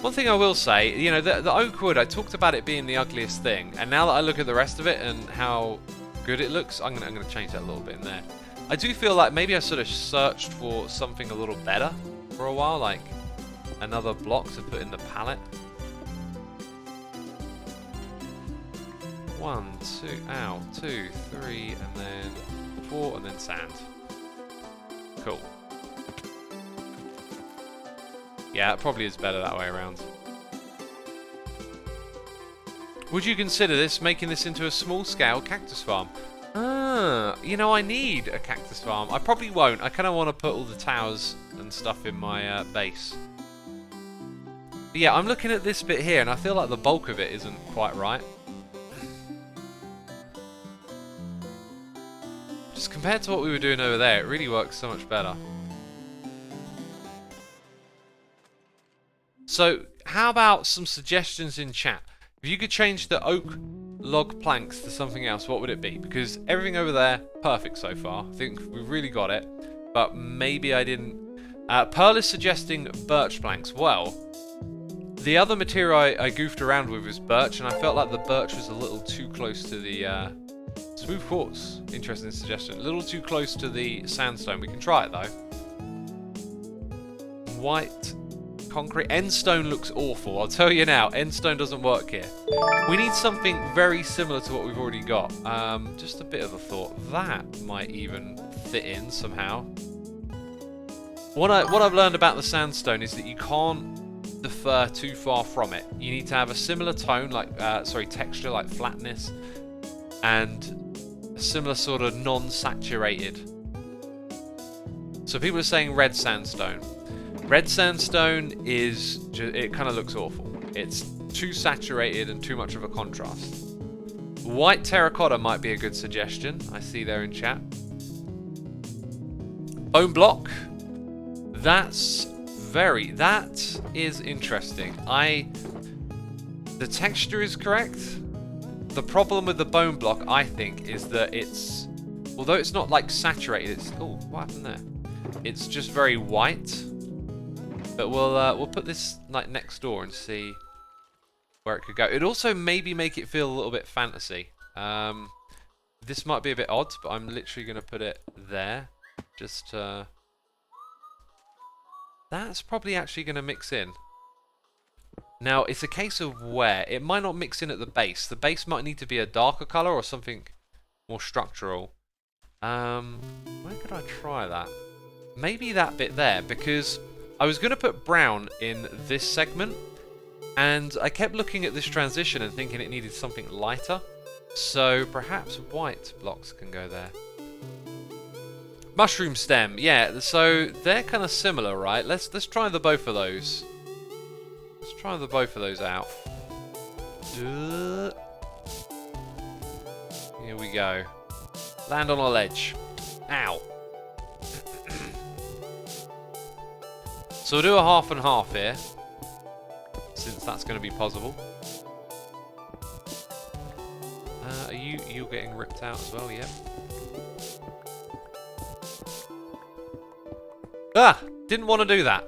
One thing I will say, you know, the oak wood, I talked about it being the ugliest thing, and now that I look at the rest of it and how good it looks, I'm gonna change that a little bit in there. I do feel like maybe I sort of searched for something a little better for a while, like another block to put in the palette. 1, 2, 3, and then 4, and then sand. Cool. Yeah, it probably is better that way around. Would you consider this, making this into a small-scale cactus farm? You know, I need a cactus farm. I probably won't. I kind of want to put all the towers and stuff in my base. But yeah, I'm looking at this bit here, and I feel like the bulk of it isn't quite right. because compared to what we were doing over there, it really works so much better. So, how about some suggestions in chat? If you could change the oak log planks to something else, what would it be? Because everything over there, perfect so far. I think we really got it. But maybe I didn't. Pearl is suggesting birch planks. Well, the other material I goofed around with was birch, and I felt like the birch was a little too close to the smooth quartz. Interesting suggestion. A little too close to the sandstone. We can try it though. White concrete. Endstone looks awful. I'll tell you now. Endstone doesn't work here. We need something very similar to what we've already got. Just a bit of a thought. That might even fit in somehow. What I've learned about the sandstone is that you can't differ too far from it. You need to have a similar tone, like texture, like flatness, and a similar sort of non-saturated. So people are saying red sandstone. Red sandstone it kind of looks awful. It's too saturated and too much of a contrast. White terracotta might be a good suggestion. I see there in chat. Bone block. That is interesting. The texture is correct. The problem with the bone block, I think, is that although it's not like saturated, oh, what happened there? It's just very white. But we'll put this like next door and see where it could go. It'd also maybe make it feel a little bit fantasy. This might be a bit odd, but I'm literally going to put it there. Just that's probably actually going to mix in. Now, it's a case of where. It might not mix in at the base. The base might need to be a darker colour or something more structural. Where could I try that? Maybe that bit there, because I was going to put brown in this segment, and I kept looking at this transition and thinking it needed something lighter. So perhaps white blocks can go there. Mushroom stem, yeah, so they're kind of similar, right? Let's try the both of those. Let's try the both of those out. Here we go. Land on a ledge. Ow. So we'll do a half and half here, since that's going to be possible. Are you getting ripped out as well? Yep. Ah! Didn't want to do that.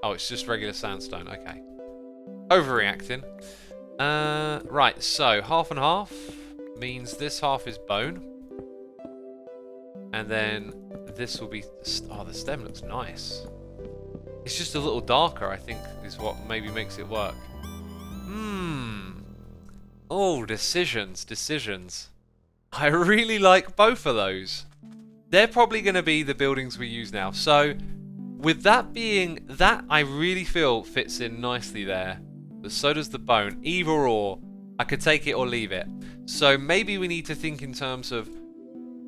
Oh, it's just regular sandstone. Okay. Overreacting. Right, so half and half means this half is bone. And then this will be... Oh, the stem looks nice. It's just a little darker, I think, is what maybe makes it work. Oh, decisions. I really like both of those. They're probably going to be the buildings we use now. So, with that being... That, I really feel, fits in nicely there. But so does the bone. Either or. I could take it or leave it. So, maybe we need to think in terms of...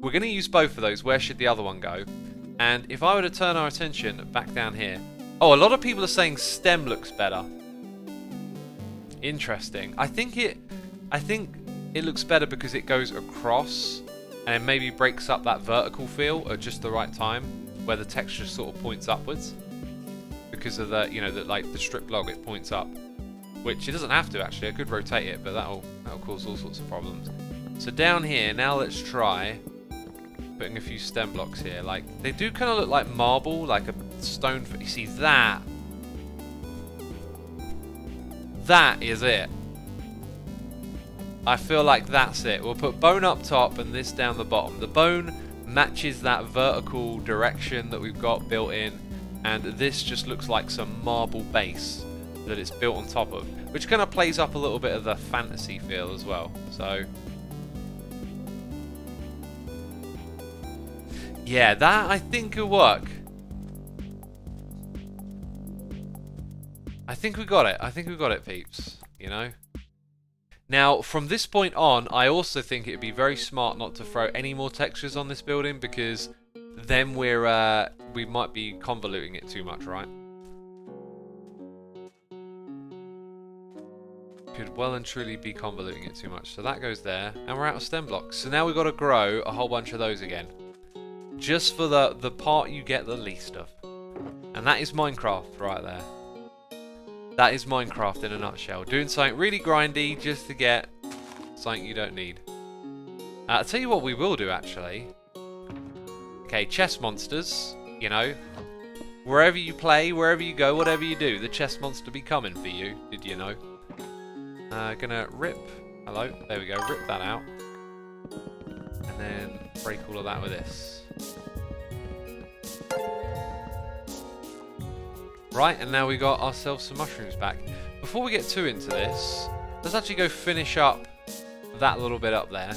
We're going to use both of those. Where should the other one go? And if I were to turn our attention back down here... Oh, a lot of people are saying stem looks better. Interesting. I think it looks better because it goes across and maybe breaks up that vertical feel at just the right time, where the texture sort of points upwards. Because of the, like the strip log, it points up, which it doesn't have to actually. I could rotate it, but that'll cause all sorts of problems. So down here, now let's try putting a few stem blocks here. Like, they do kind of look like marble, like a stone. You see that? That is it. I feel like that's it. We'll put bone up top and this down the bottom. The bone matches that vertical direction that we've got built in, and this just looks like some marble base that it's built on top of, which kind of plays up a little bit of the fantasy feel as well. So yeah, that I think will work. I think we got it. I think we got it, peeps. You know? Now, from this point on, I also think it would be very smart not to throw any more textures on this building, because then we might be convoluting it too much, right? Could well and truly be convoluting it too much. So that goes there, and we're out of stem blocks. So now we've got to grow a whole bunch of those again. just for the part you get the least of. And that is Minecraft right there. That is Minecraft in a nutshell. Doing something really grindy just to get something you don't need. I'll tell you what we will do, actually. Okay, chest monsters, you know. Wherever you play, wherever you go, whatever you do, the chest monster be coming for you. Did you know? Gonna rip. Hello. There we go. Rip that out. And then break all of that with this. Right, and now we got ourselves some mushrooms back. Before we get too into this, let's actually go finish up that little bit up there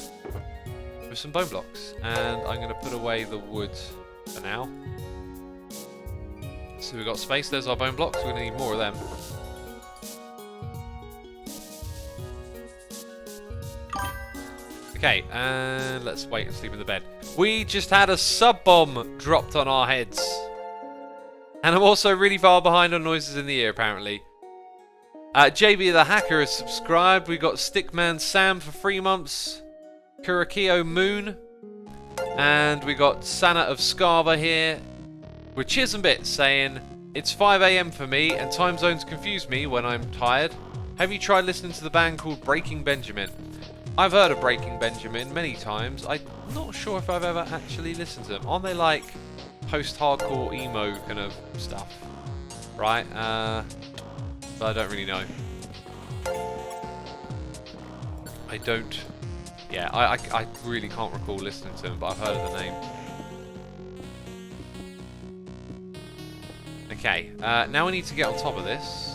with some bone blocks. And I'm going to put away the wood for now. So we've got space. There's our bone blocks. We're going to need more of them. Okay, and let's wait and sleep in the bed. We just had a sub bomb dropped on our heads. And I'm also really far behind on noises in the ear, apparently. JB the Hacker has subscribed. We got Stickman Sam for 3 months. Kurakio Moon. And we got Sana of Scarva here. With Cheers and Bits saying, it's 5 AM for me and time zones confuse me when I'm tired. Have you tried listening to the band called Breaking Benjamin? I've heard of Breaking Benjamin many times. I'm not sure if I've ever actually listened to them. Aren't they like post-hardcore emo kind of stuff? Right? But I don't really know. I don't... Yeah, I really can't recall listening to them, but I've heard of the name. Okay, now we need to get on top of this.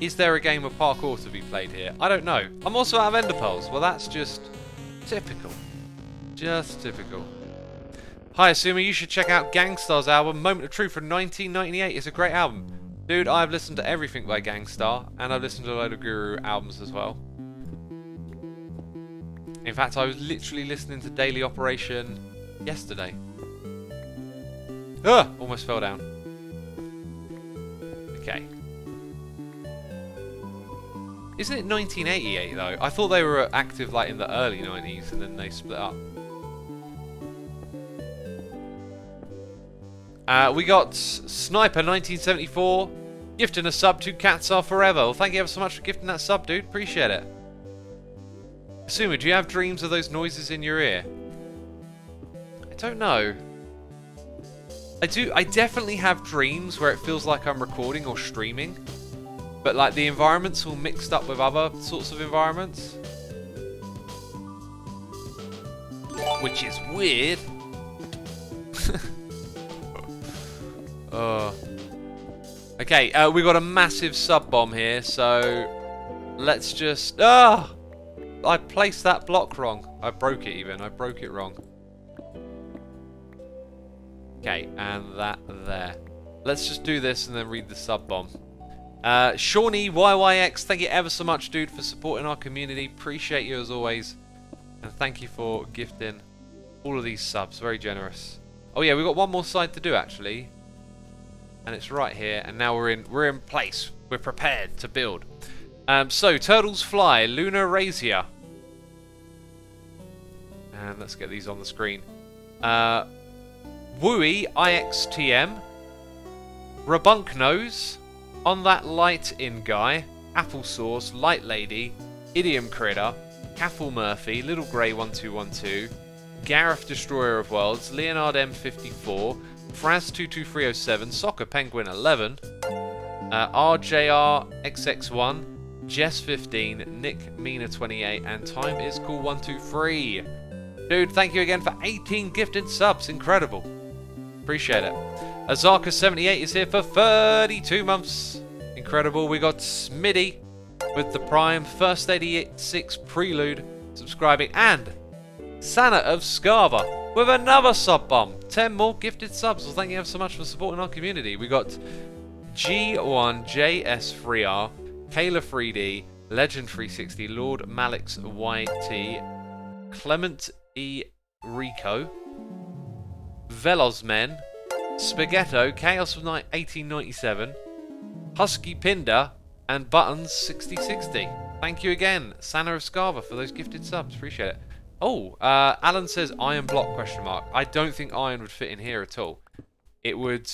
Is there a game of parkour to be played here? I don't know. I'm also out of ender pearls. Well, that's just typical. Just typical. Hi, Asuma, you should check out Gangstar's album, Moment of Truth from 1998. It's a great album. Dude, I've listened to everything by Gangstar, and I've listened to a load of Guru albums as well. In fact, I was literally listening to Daily Operation yesterday. Ugh! Almost fell down. Okay. Isn't it 1988 though? I thought they were active like in the early 90s and then they split up. We got Sniper 1974 gifting a sub to Cats Are Forever. Well, thank you ever so much for gifting that sub, dude. Appreciate it. Asuma, do you have dreams of those noises in your ear? I don't know. I do. I definitely have dreams where it feels like I'm recording or streaming. But like the environment's all mixed up with other sorts of environments. Which is weird. Okay, we got a massive sub bomb here, so let's just... I placed that block wrong. I broke it even. I broke it wrong. Okay, and that there. Let's just do this and then read the sub bomb. Shawnee YYX, thank you ever so much, dude, for supporting our community. Appreciate you as always. And thank you for gifting all of these subs. Very generous. Oh yeah, we've got one more side to do actually. And it's right here. And now we're in place. We're prepared to build. So, Turtles Fly, Luna Razia. And let's get these on the screen. Wooey IXTM. Rabunk Nose. On That Light In Guy, Applesauce, Light Lady, Idiom Critter, Caffel Murphy, Little Grey 1212, Gareth Destroyer of Worlds, Leonard M54, Fraz 22307, Soccer Penguin 11, RJR XX1, Jess 15, Nick Mina 28, and Time Is Cool 123. Dude, thank you again for 18 gifted subs, incredible. Appreciate it. Azarka78 is here for 32 months. Incredible. We got Smitty with the Prime, First 86 Prelude subscribing, and Sana of Scarva with another sub bomb. 10 more gifted subs. Well, thank you so much for supporting our community. We got G1JS3R, Kayla 3D, Legend 360, Lord Malix YT, Clement E Rico, Velozmen, Spaghetto, Chaos of Night 1897, Husky Pinder, and Buttons 6060. Thank you again, Sana of Scarva, for those gifted subs. Appreciate it. Oh, Alan says iron block question mark. I don't think iron would fit in here at all. It would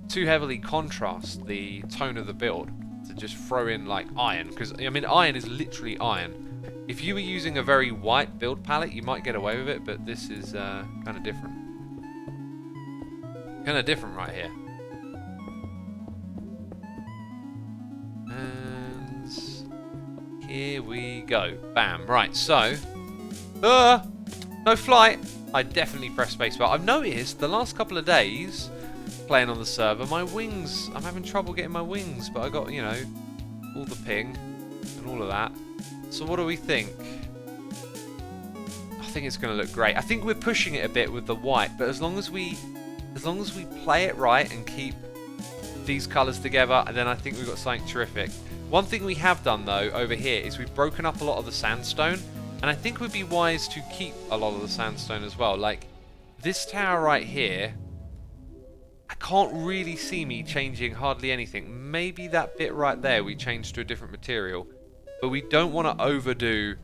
too heavily contrast the tone of the build to just throw in like iron, because I mean iron is literally iron. If you were using a very white build palette, you might get away with it, but this is kind of different. Kind of different right here. And here we go. Bam. Right, so no flight. I definitely press spacebar. I've noticed the last couple of days playing on the server, my wings, I'm having trouble getting my wings, but I got, you know, all the ping and all of that. So what do we think? I think it's going to look great. I think we're pushing it a bit with the white, but as long as we play it right and keep these colours together, and then I think we've got something terrific. One thing we have done though over here is we've broken up a lot of the sandstone, and I think it would be wise to keep a lot of the sandstone as well. Like this tower right here, I can't really see me changing hardly anything. Maybe that bit right there we change to a different material, but we don't want to overdo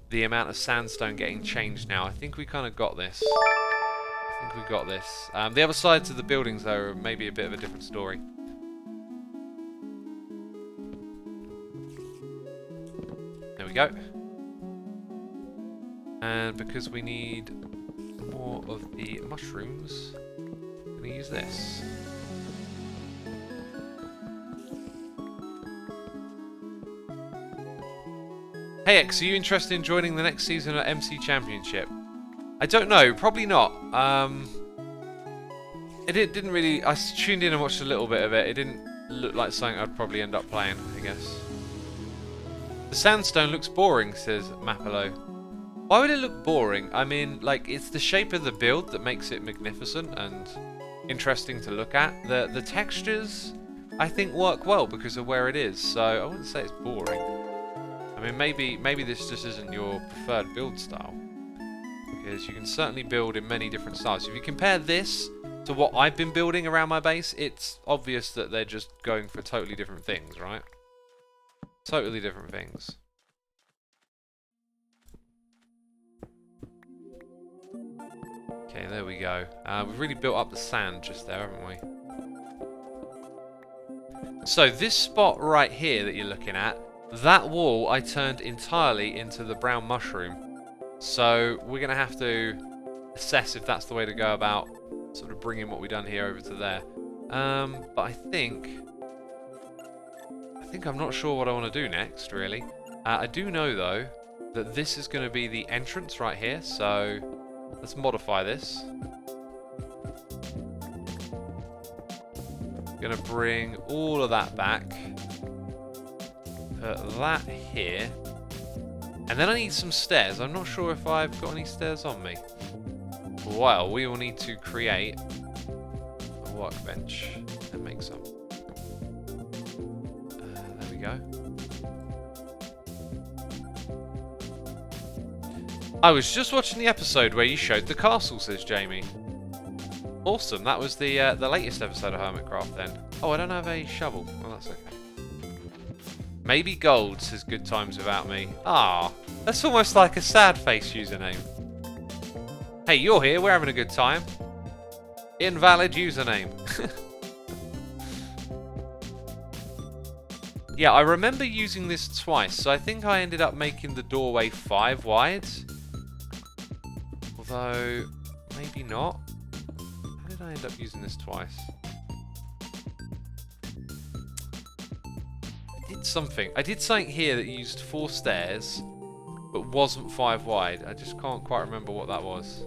the amount of sandstone getting changed now. I think we kind of got this. I think we got this. The other sides of the buildings though are maybe a bit of a different story. There we go. And because we need more of the mushrooms, I'm going to use this. Hey X, are you interested in joining the next season of MC Championship? I don't know, probably not. It didn't really... I tuned in and watched a little bit of it. It didn't look like something I'd probably end up playing, I guess. The sandstone looks boring, says Mapelo. Why would it look boring? I mean, like, it's the shape of the build that makes it magnificent and interesting to look at. The textures, I think, work well because of where it is, so I wouldn't say it's boring. I mean, maybe this just isn't your preferred build style, because you can certainly build in many different styles. If you compare this to what I've been building around my base, it's obvious that they're just going for totally different things, right? Totally different things. Okay, there we go. We've really built up the sand just there, haven't we? So this spot right here that you're looking at, that wall I turned entirely into the brown mushroom. So we're going to have to assess if that's the way to go about sort of bringing what we've done here over to there. But I think I'm not sure what I want to do next, really. I do know, though, that this is going to be the entrance right here, so let's modify this. Going to bring all of that back. Put that here. And then I need some stairs. I'm not sure if I've got any stairs on me. Well, we will need to create a workbench and make some. There we go. I was just watching the episode where you showed the castle, says Jamie. Awesome, that was the latest episode of Hermitcraft then. Oh, I don't have a shovel. Well, that's okay. Maybe gold, says Good Times Without Me. Ah, that's almost like a sad face username. Hey, you're here, we're having a good time. Invalid username. Yeah, I remember using this twice, so I think I ended up making the doorway 5 wide. Although, maybe not. How did I end up using this twice? I did something here that used 4 stairs, but wasn't 5 wide. I just can't quite remember what that was.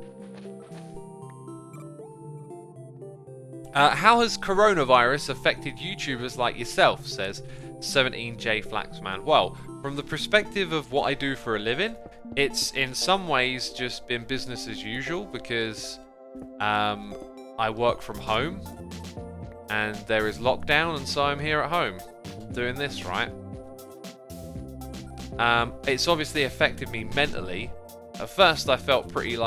How has coronavirus affected YouTubers like yourself, says 17J Flaxman? Well, from the perspective of what I do for a living, it's in some ways just been business as usual, because I work from home and there is lockdown, and so I'm here at home doing this, right? It's obviously affected me mentally. At first I felt pretty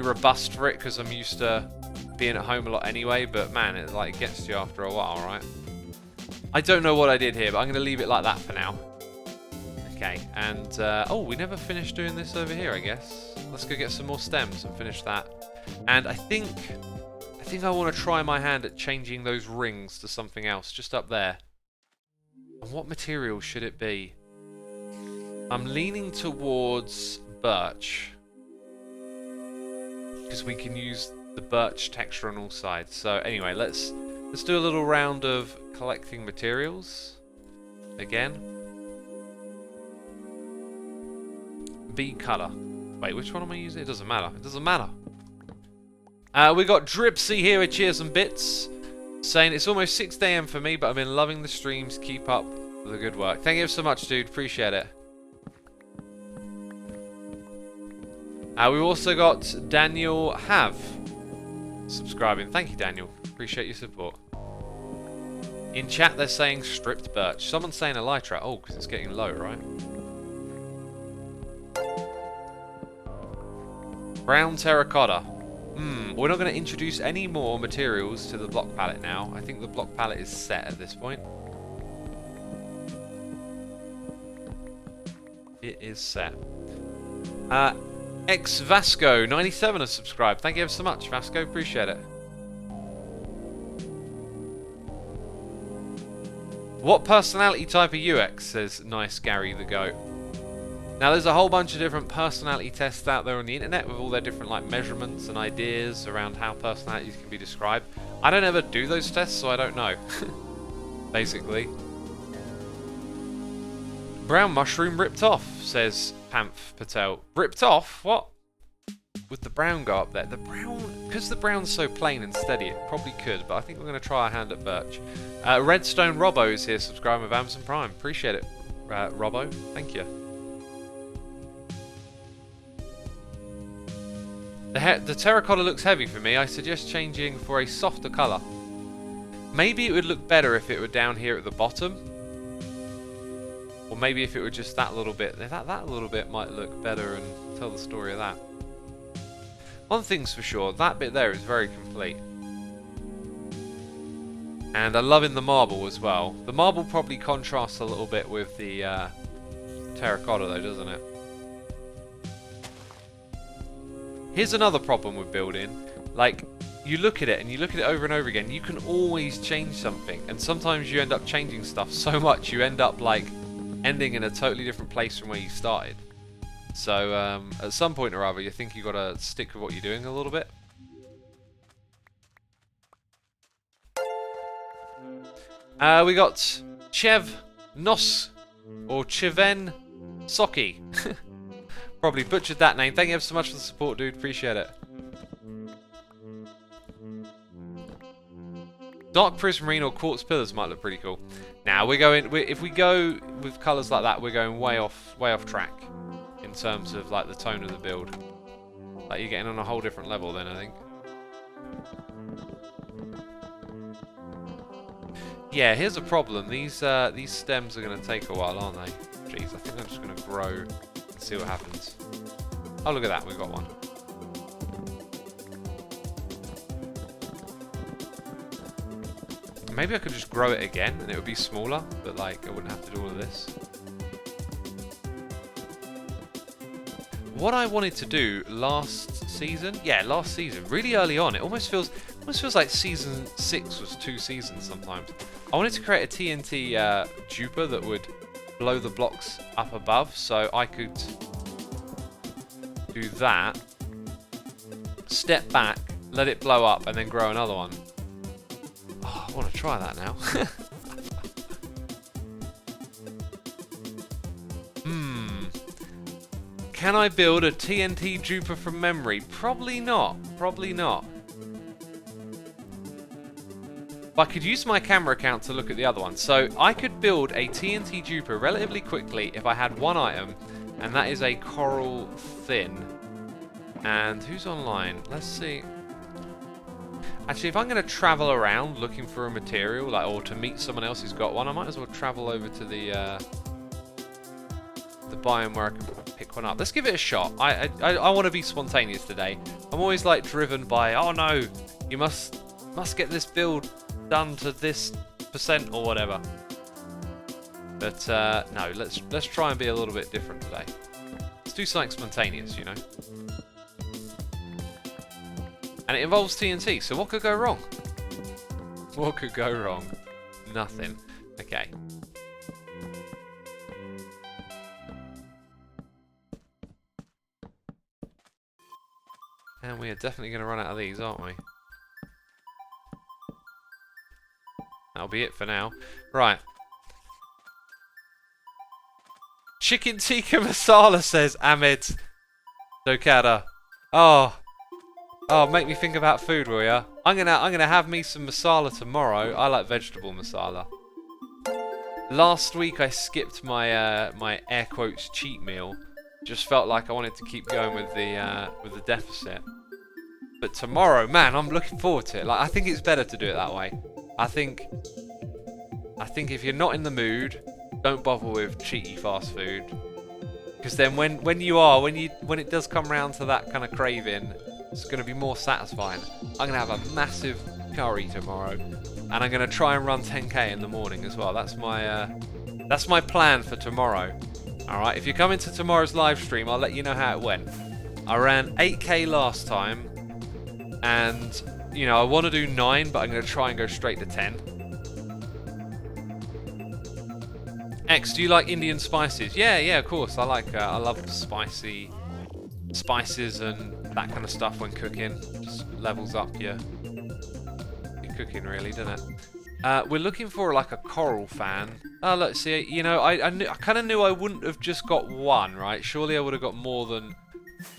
robust for it, because I'm used to being at home a lot anyway, but man, it like gets to you after a while, right? I don't know what I did here, but I'm going to leave it like that for now. Okay, and oh, we never finished doing this over here, I guess. Let's go get some more stems and finish that. And I think I want to try my hand at changing those rings to something else, just up there. And what material should it be? I'm leaning towards birch, because we can use the birch texture on all sides. So anyway, let's do a little round of collecting materials again. B color. Wait, which one am I using? It doesn't matter. It doesn't matter. We got Dripsy here with cheers and bits, saying it's almost 6 AM for me, but I've been loving the streams. Keep up the good work. Thank you so much, dude. Appreciate it. We've also got Daniel Have subscribing. Thank you, Daniel. Appreciate your support. In chat, they're saying stripped birch. Someone's saying elytra. Oh, because it's getting low, right? Brown terracotta. We're not going to introduce any more materials to the block palette now. I think the block palette is set at this point. It is set. X Vasco 97 has subscribed. Thank you ever so much, Vasco. Appreciate it. What personality type are you, X? Says nice Gary the Goat. Now, there's a whole bunch of different personality tests out there on the internet with all their different like measurements and ideas around how personalities can be described. I don't ever do those tests, so I don't know. Basically. Brown mushroom ripped off, says Pamph Patel. Ripped off? What? Would the brown go up there? The brown, because the brown's so plain and steady, it probably could, but I think we're going to try our hand at birch. Redstone Robbo is here, subscribing with Amazon Prime. Appreciate it, Robbo. Thank you. The terracotta looks heavy for me. I suggest changing for a softer colour. Maybe it would look better if it were down here at the bottom. Or maybe if it were just that little bit. That little bit might look better and tell the story of that. One thing's for sure, that bit there is very complete. And I'm loving the marble as well. The marble probably contrasts a little bit with the terracotta though, doesn't it? Here's another problem with building. Like, you look at it and you look at it over and over again, you can always change something. And sometimes you end up changing stuff so much you end up like ending in a totally different place from where you started. So at some point or other, you think you've got to stick with what you're doing a little bit. We got Chev Nos or Chiven Soki. Probably butchered that name. Thank you ever so much for the support, dude. Appreciate it. Dark prismarine or quartz pillars might look pretty cool. Now if we go with colours like that, we're going way off track in terms of like the tone of the build. Like you're getting on a whole different level then, I think. Yeah, here's a problem. These stems are going to take a while, aren't they? Jeez, I think I'm just going to grow and see what happens. Oh, look at that. We've got one. Maybe I could just grow it again and it would be smaller, but like I wouldn't have to do all of this. What I wanted to do last season, really early on, it almost feels like season 6 was 2 seasons sometimes. I wanted to create a TNT duper that would blow the blocks up above, so I could do that, step back, let it blow up, and then grow another one. Oh, I want to try that now. Can I build a TNT duper from memory? Probably not. Probably not. But I could use my camera account to look at the other one. So I could build a TNT duper relatively quickly if I had one item, and that is a coral thin. And who's online? Let's see. Actually, if I'm going to travel around looking for a material, like, or to meet someone else who's got one, I might as well travel over to the biome where I can pick one up. Let's give it a shot. I want to be spontaneous today. I'm always like driven by, oh no, you must get this build done to this % or whatever. But no, let's try and be a little bit different today. Let's do something spontaneous, you know. And it involves TNT, so what could go wrong? What could go wrong? Nothing. Okay. And we are definitely going to run out of these, aren't we? That'll be it for now. Right. Chicken tikka masala, says Ahmed Dokada. Oh, make me think about food, will ya? I'm gonna have me some masala tomorrow. I like vegetable masala. Last week I skipped my my air quotes cheat meal. Just felt like I wanted to keep going with the deficit. But tomorrow, man, I'm looking forward to it. Like, I think it's better to do it that way. I think if you're not in the mood, don't bother with cheaty fast food. Because then when it does come round to that kind of craving, it's going to be more satisfying. I'm going to have a massive curry tomorrow, and I'm going to try and run 10k in the morning as well. That's my plan for tomorrow. Alright, if you come into tomorrow's live stream, I'll let you know how it went. I ran 8k last time, and, you know, I want to do 9, but I'm going to try and go straight to 10. X, do you like Indian spices? Yeah, of course. I love spices and that kind of stuff when cooking. Just levels up your cooking, really, doesn't it? We're looking for like a coral fan. Oh, look, see, you know, I kind of knew I wouldn't have just got one, right? Surely I would have got more than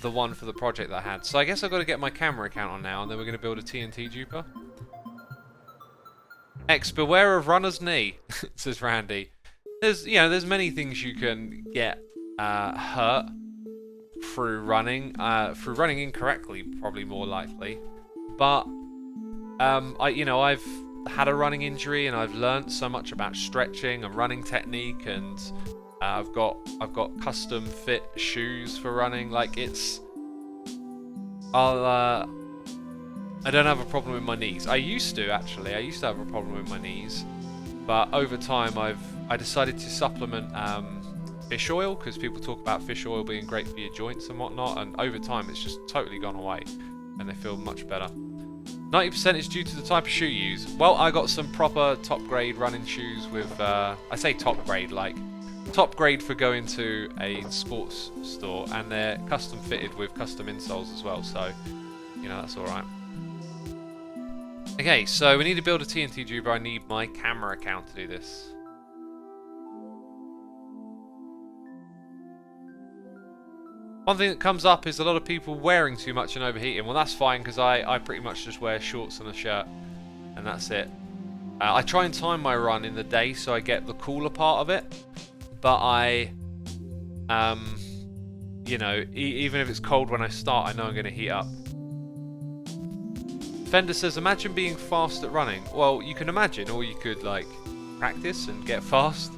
the one for the project that I had. So I guess I've got to get my camera account on now, and then we're going to build a TNT duper. X, beware of runner's knee, says Randy. There's many things you can get hurt through running incorrectly, probably more likely. But I've had a running injury, and I've learnt so much about stretching and running technique, and I've got custom fit shoes for running. Like, I don't have a problem with my knees. I used to have a problem with my knees, but over time I decided to supplement fish oil, because people talk about fish oil being great for your joints and whatnot, and over time it's just totally gone away and they feel much better. 90% is due to the type of shoe you use. Well, I got some proper top grade running shoes with, I say top grade, like top grade for going to a sports store, and they're custom fitted with custom insoles as well, so, you know, that's alright. Okay, so we need to build a TNT duper. I need my camera account to do this. One thing that comes up is a lot of people wearing too much and overheating. Well, that's fine, because I pretty much just wear shorts and a shirt, and that's it. I try and time my run in the day so I get the cooler part of it, but you know, even if it's cold when I start, I know I'm going to heat up. Fender says, imagine being fast at running. Well, you can imagine, or you could, like, practice and get fast.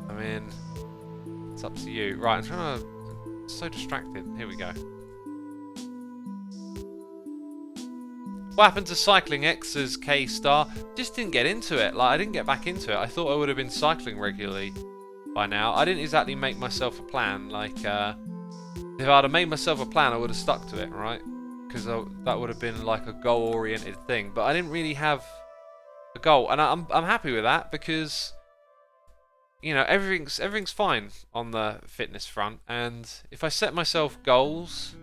I mean, it's up to you. Right, I'm trying to... So distracted. Here we go. What happened to cycling? X's K Star? Just didn't get into it. Like, I didn't get back into it. I thought I would have been cycling regularly by now. I didn't exactly make myself a plan. Like, if I'd have made myself a plan, I would have stuck to it, right? Because that would have been like a goal-oriented thing. But I didn't really have a goal, and I'm happy with that, because, you know, everything's fine on the fitness front, and if I set myself goals,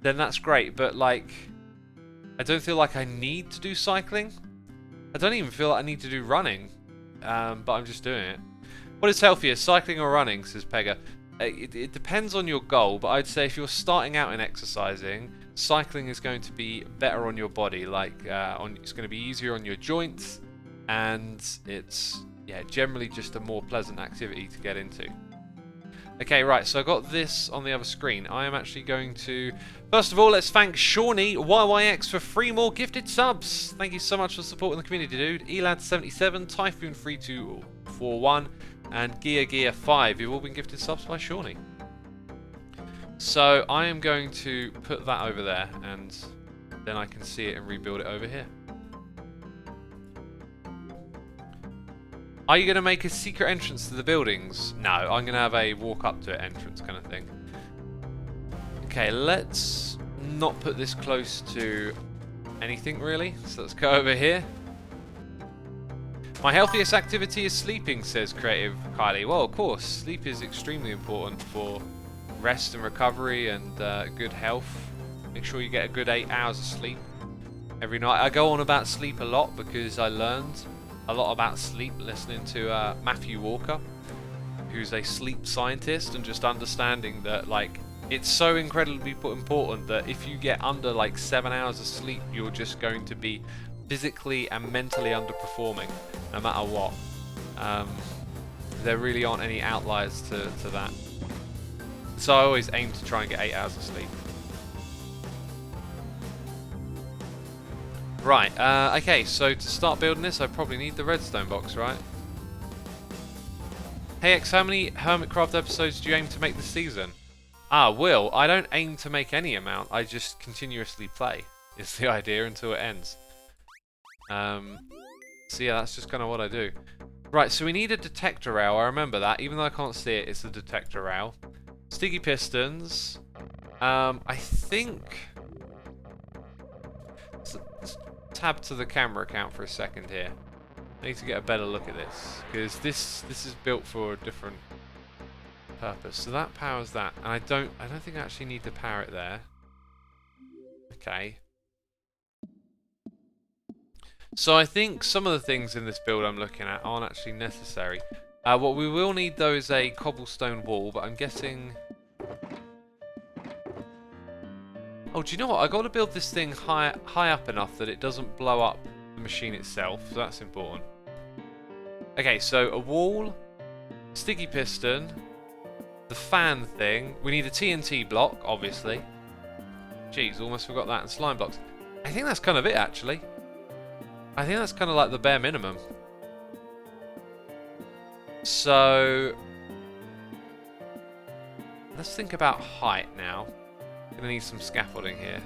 then that's great. But, like, I don't feel like I need to do cycling. I don't even feel like I need to do running, but I'm just doing it. What is healthier, cycling or running, says Pega? It depends on your goal, but I'd say if you're starting out in exercising, cycling is going to be better on your body. Like, it's going to be easier on your joints, and it's, yeah, generally just a more pleasant activity to get into. Okay, right, so I got this on the other screen. I am actually going to... First of all, let's thank Shawnee YYX for 3 more gifted subs. Thank you so much for supporting the community, dude. Elad77, Typhoon3241, and Gear5. You've all been gifted subs by Shawnee. So I am going to put that over there, and then I can see it and rebuild it over here. Are you going to make a secret entrance to the buildings? No, I'm going to have a walk up to it entrance kind of thing. Okay, let's not put this close to anything really. So let's go over here. My healthiest activity is sleeping, says Creative Kylie. Well, of course, sleep is extremely important for rest and recovery and good health. Make sure you get a good 8 hours of sleep every night. I go on about sleep a lot because I learned a lot about sleep listening to Matthew Walker, who's a sleep scientist, and just understanding that like it's so incredibly important that if you get under like 7 hours of sleep, you're just going to be physically and mentally underperforming no matter what. There really aren't any outliers to that. So I always aim to try and get 8 hours of sleep. Right, okay, so to start building this, I probably need the redstone box, right? Hey X, how many Hermitcraft episodes do you aim to make this season? Ah, Will, I don't aim to make any amount, I just continuously play, is the idea, until it ends. So yeah, that's just kind of what I do. Right, so we need a detector rail, I remember that, even though I can't see it, it's a detector rail. Sticky pistons. I think... Let's tab to the camera account for a second here. I need to get a better look at this, because this is built for a different purpose. So that powers that, and I don't think I actually need to power it there. Okay. So I think some of the things in this build I'm looking at aren't actually necessary. What we will need though is a cobblestone wall, but I'm guessing... Oh, do you know what? I got to build this thing high up enough that it doesn't blow up the machine itself, so that's important. Okay, so a wall, sticky piston, the fan thing. We need a TNT block, obviously. Jeez, almost forgot that, and slime blocks. I think that's kind of it, actually. I think that's kind of like the bare minimum. So let's think about height now. Gonna need some scaffolding here.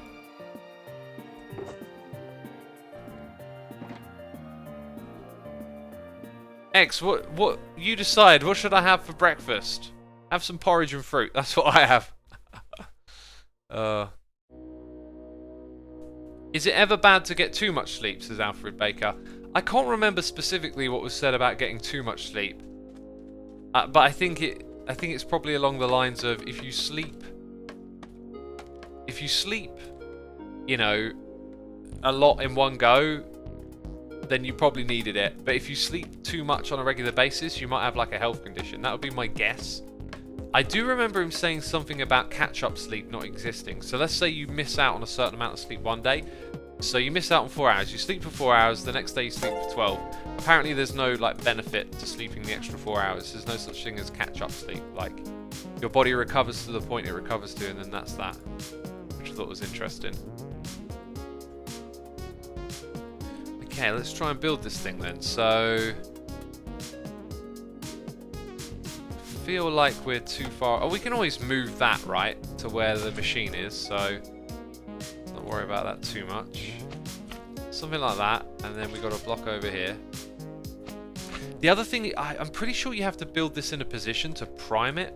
X, what you decide? What should I have for breakfast? Have some porridge and fruit. That's what I have. Is it ever bad to get too much sleep? Says Alfred Baker. I can't remember specifically what was said about getting too much sleep, but I think it's probably along the lines of if you sleep, you know, a lot in one go, then you probably needed it. But if you sleep too much on a regular basis, you might have like a health condition. That would be my guess. I do remember him saying something about catch-up sleep not existing. So let's say you miss out on a certain amount of sleep one day. So you miss out on 4 hours. You sleep for 4 hours. The next day you sleep for 12. Apparently there's no like benefit to sleeping the extra 4 hours. There's no such thing as catch-up sleep. Like your body recovers to the point it recovers to, and then that's that. Which I thought was interesting. Okay, let's try and build this thing then. So feel like we're too far. Oh, we can always move that right to where the machine is, so don't worry about that too much. Something like that, and then we got a block over here. The other thing, I'm pretty sure you have to build this in a position to prime it.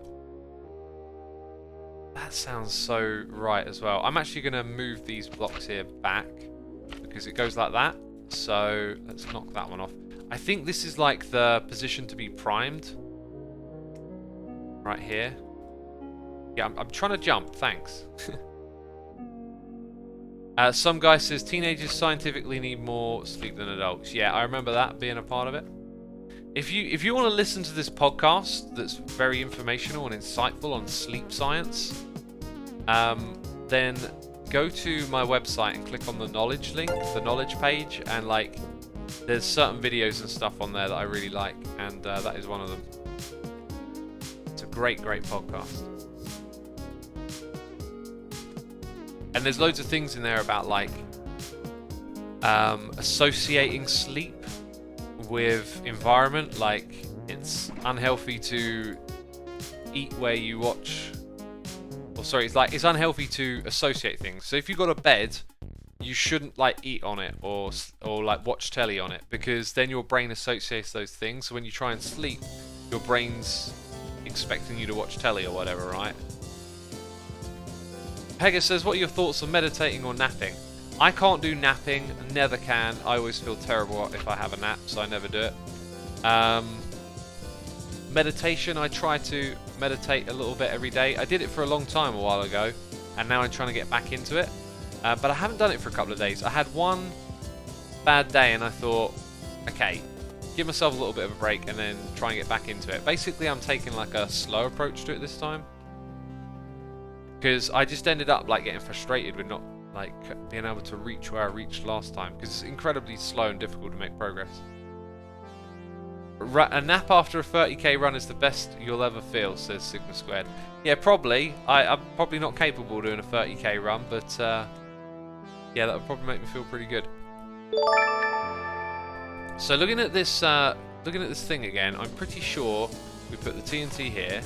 That sounds so right as well. I'm actually going to move these blocks here back because it goes like that. So let's knock that one off. I think this is like the position to be primed. Right here. Yeah, I'm trying to jump, thanks. Some guy says teenagers scientifically need more sleep than adults. Yeah, I remember that being a part of it. If you want to listen to this podcast that's very informational and insightful on sleep science, then go to my website and click on the knowledge link, the knowledge page, and like there's certain videos and stuff on there that I really like, and that is one of them. It's a great podcast. And there's loads of things in there about like associating sleep with environment. Like it's unhealthy to eat where you watch, or sorry, it's unhealthy to associate things. So if you've got a bed you shouldn't like eat on it or like watch telly on it, because then your brain associates those things. So when you try and sleep, your brain's expecting you to watch telly or whatever, right? Pega says, what are your thoughts on meditating or napping? I can't do napping, never can. I always feel terrible if I have a nap, so I never do it. Meditation, I try to meditate a little bit every day. I did it for a long time a while ago, and now I'm trying to get back into it. But I haven't done it for a couple of days. I had one bad day and I thought, okay, give myself a little bit of a break and then try and get back into it. Basically, I'm taking like a slow approach to it this time, because I just ended up like getting frustrated with not like being able to reach where I reached last time, because it's incredibly slow and difficult to make progress. A nap after a 30k run is the best you'll ever feel, says Sigma Squared. Yeah, probably. I'm probably not capable of doing a 30k run, but yeah, that would probably make me feel pretty good. So looking at this thing again, I'm pretty sure we put the TNT here.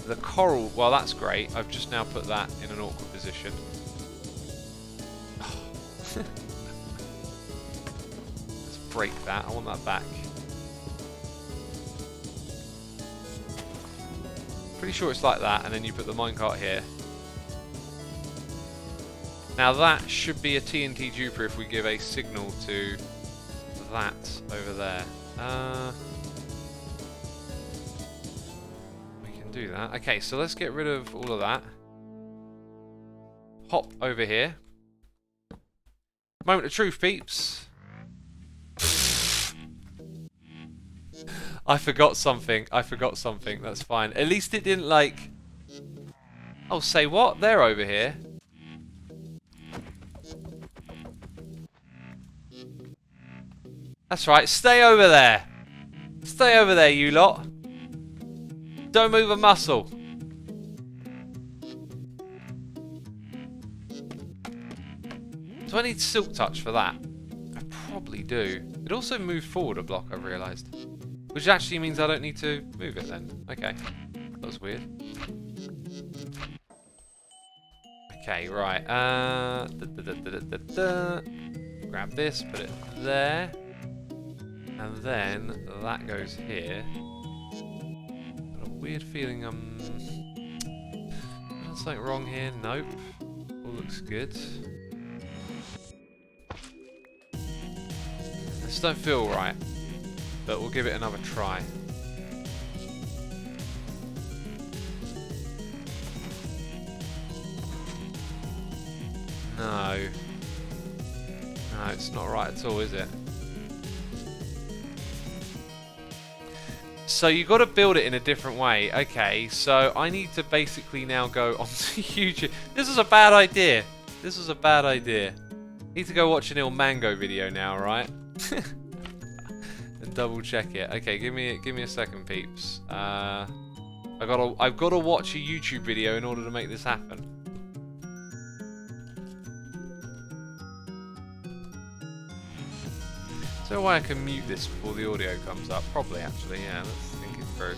The coral, well, that's great. I've just now put that in an awkward position. Let's break that. I want that back. Pretty sure it's like that, and then you put the minecart here. Now that should be a TNT duper if we give a signal to that over there. We can do that. Okay, so let's get rid of all of that. Hop over here. Moment of truth, peeps. I forgot something. That's fine. At least it didn't like... Oh, say what? They're over here. That's right. Stay over there. Stay over there, you lot. Don't move a muscle. Do I need Silk Touch for that? I probably do. It also moved forward a block, I've realised. Which actually means I don't need to move it then. Okay. That was weird. Okay, right. Grab this, put it there. And then that goes here. Got a weird feeling there's something wrong here. Nope. All looks good. This don't feel right. But we'll give it another try. No. No, it's not right at all, is it? So you've got to build it in a different way. Okay, so I need to basically now go onto YouTube. This is a bad idea. This was a bad idea. Need to go watch an Il Mango video now, right? Double check it. Okay, give me a second, peeps. I've got to watch a YouTube video in order to make this happen. Is there a way I can mute this before the audio comes up? Probably, actually. Yeah, let's think it through.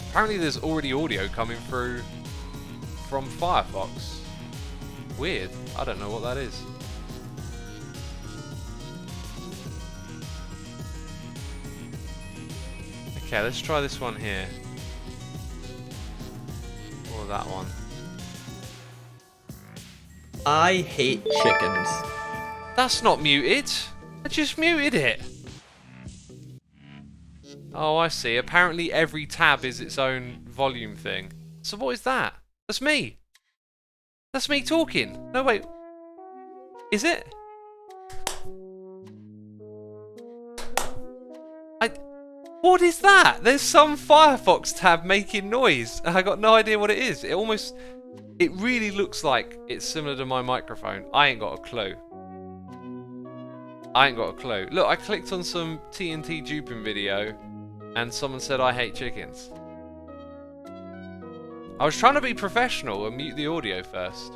Apparently, there's already audio coming through from Firefox. Weird. I don't know what that is. Okay, let's try this one here. Or that one. I hate chickens. That's not muted. I just muted it. Oh, I see. Apparently every tab is its own volume thing. So what is that? That's me. That's me talking. No, wait. Is it? What is that? There's some Firefox tab making noise. I got no idea what it is. It really looks like it's similar to my microphone. I ain't got a clue. Look, I clicked on some TNT duping video and someone said I hate chickens. I was trying to be professional and mute the audio first.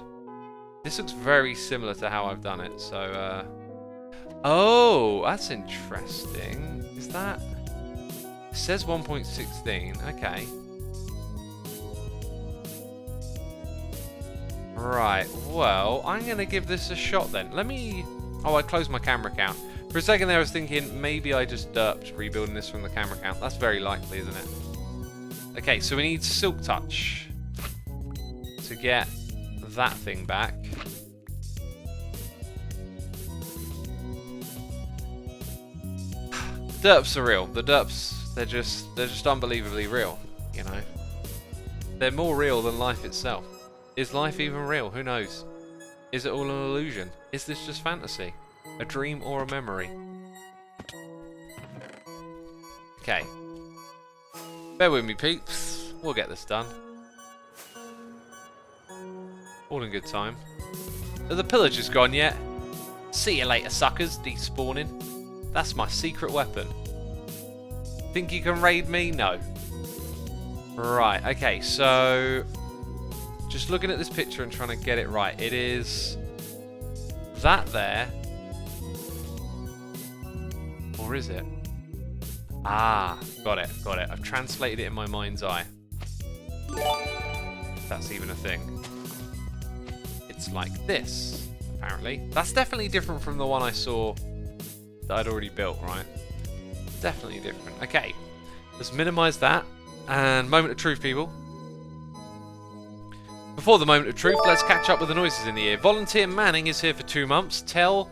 This looks very similar to how I've done it, so oh, that's interesting. Is that... It says 1.16, okay. Right, well, I'm going to give this a shot then. Let me... Oh, I closed my camera account. For a second there I was thinking maybe I just derped rebuilding this from the camera account. That's very likely, isn't it? Okay, so we need Silk Touch to get that thing back. Derps are real. The derps, they're just unbelievably real, you know. They're more real than life itself. Is life even real? Who knows? Is it all an illusion? Is this just fantasy? A dream or a memory? Okay. Bear with me, peeps. We'll get this done. All in good time. Are the pillagers gone yet? See you later, suckers. Despawning. That's my secret weapon. Think you can raid me? No. Right, okay, so... Just looking at this picture and trying to get it right. It is... that there. Or is it? Ah, got it, got it. I've translated it in my mind's eye. If that's even a thing. It's like this, apparently. That's definitely different from the one I saw that I'd already built, right? Definitely different. Okay, let's minimize that. And moment of truth, people. Before the moment of truth, let's catch up with the noises in the ear. Volunteer Manning is here for 2 months. Tell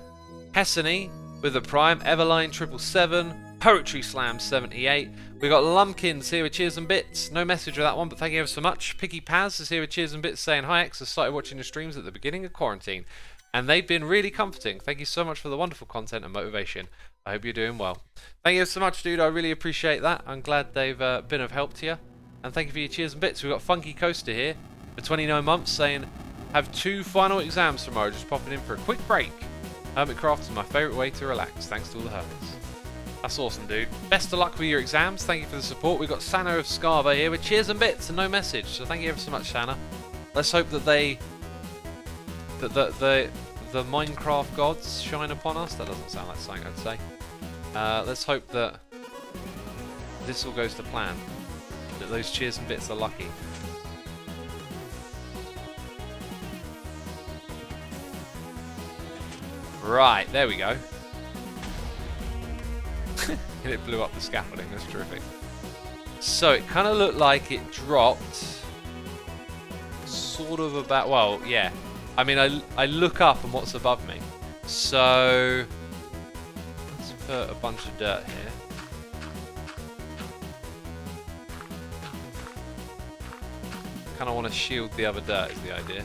Hessany with a prime. Everline 777. Poetry Slam 78. We got Lumpkins here with cheers and bits. No message with that one, but thank you ever so much. Picky Paz is here with cheers and bits saying hi. X has started watching the streams at the beginning of quarantine, and they've been really comforting. Thank you so much for the wonderful content and motivation. I hope you're doing well. Thank you so much, dude. I really appreciate that. I'm glad they've been of help to you. And thank you for your cheers and bits. We've got Funky Coaster here for 29 months saying, have 2 final exams tomorrow, just popping in for a quick break. Hermitcraft is my favourite way to relax. Thanks to all the hermits. That's awesome, dude. Best of luck with your exams. Thank you for the support. We've got Santa of Scarva here with cheers and bits and no message. So thank you ever so much, Santa. Let's hope that the Minecraft gods shine upon us. That doesn't sound like something I'd say. Let's hope that this all goes to plan. That those cheers and bits are lucky. Right, there we go. And it blew up the scaffolding, that's terrific. So it kind of looked like it dropped sort of about, well, yeah. I mean, I look up and what's above me. So let's put a bunch of dirt here. Kind of want to shield the other dirt is the idea.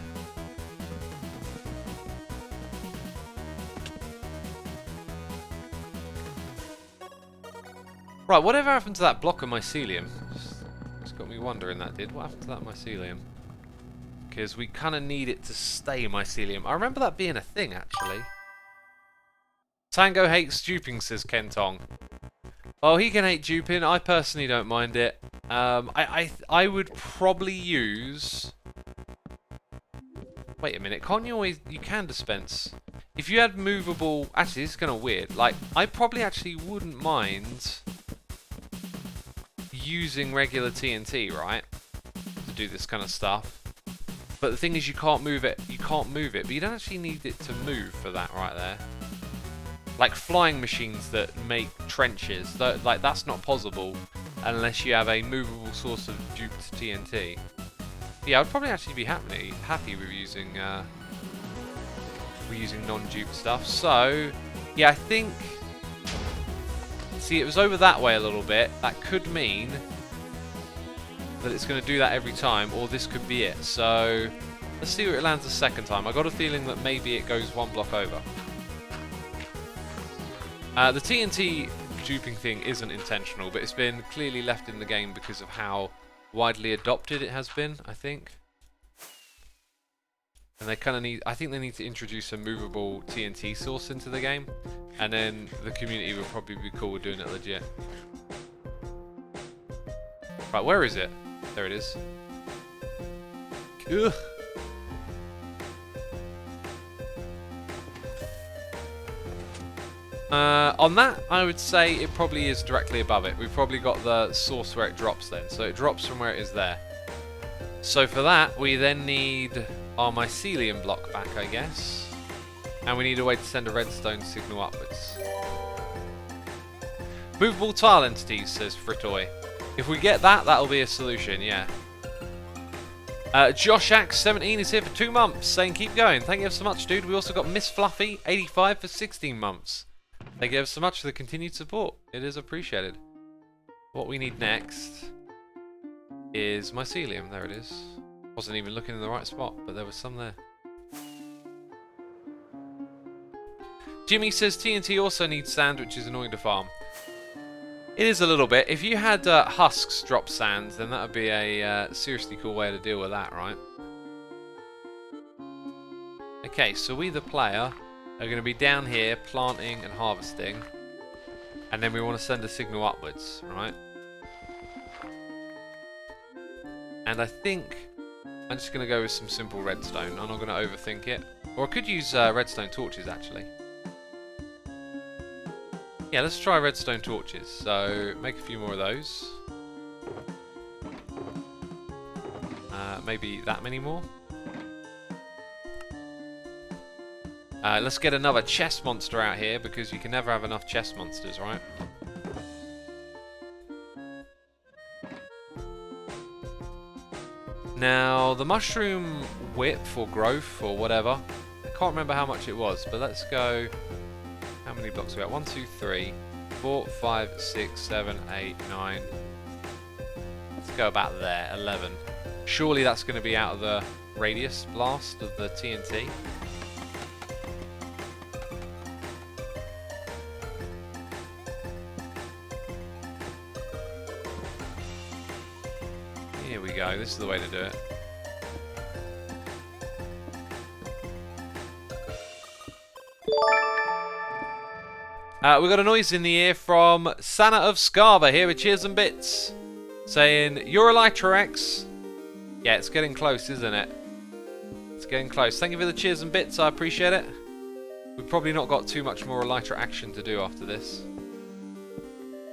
Right, whatever happened to that block of mycelium? It's got me wondering, that did. What happened to that mycelium? Because we kind of need it to stay mycelium. I remember that being a thing, actually. Tango hates duping, says Kentong. Oh, he can hate duping. I personally don't mind it. I would probably use... Wait a minute. Can't you always... You can dispense... If you had movable... Actually, this is kind of weird. Like, I probably actually wouldn't mind... using regular TNT, right, to do this kind of stuff. But the thing is, you can't move it. You can't move it, but you don't actually need it to move for that right there. Like flying machines that make trenches, like that's not possible unless you have a movable source of duped TNT. Yeah, I'd probably actually be happy with using non-duped stuff. So yeah, I think. See, it was over that way a little bit. That could mean that it's going to do that every time, or this could be it. So let's see where it lands the second time. I got a feeling that maybe it goes 1 block over. The TNT duping thing isn't intentional, but it's been clearly left in the game because of how widely adopted it has been, I think. And they kind of need, I think they need to introduce a movable TNT source into the game, and then the community will probably be cool with doing it legit. Right, where is it? There it is. Ugh. On that, I would say it probably is directly above it. We've probably got the source where it drops then. So it drops from where it is there. So for that, we then need our mycelium block back, I guess. And we need a way to send a redstone signal upwards. Movable tile entities, says Fritoy. If we get that, that'll be a solution, yeah. JoshX17 is here for 2 months, saying keep going. Thank you ever so much, dude. We also got Miss Fluffy, 85 for 16 months. Thank you ever so much for the continued support. It is appreciated. What we need next is mycelium. There it is. Wasn't even looking in the right spot, but there was some there. Jimmy says TNT also needs sand, which is annoying to farm. It is a little bit. If you had husks drop sand, then that would be a seriously cool way to deal with that, right? Okay, so we, the player, are going to be down here planting and harvesting. And then we want to send a signal upwards, right? And I think I'm just going to go with some simple redstone. I'm not going to overthink it. Or I could use redstone torches, actually. Yeah, let's try redstone torches. So, make a few more of those. Maybe that many more. Let's get another chest monster out here, because you can never have enough chest monsters, right? Now, the mushroom width or growth or whatever, I can't remember how much it was, but let's go... How many blocks are we at? 1, 2, 3, 4, 5, 6, 7, 8, 9. Let's go about there, 11. Surely that's going to be out of the radius blast of the TNT. Here we go, this is the way to do it. We got a noise in the ear from Sana of Scarva here with Cheers and Bits, saying, "You're Elytra X." Yeah, it's getting close, isn't it? It's getting close. Thank you for the Cheers and Bits, I appreciate it. We've probably not got too much more Elytra action to do after this.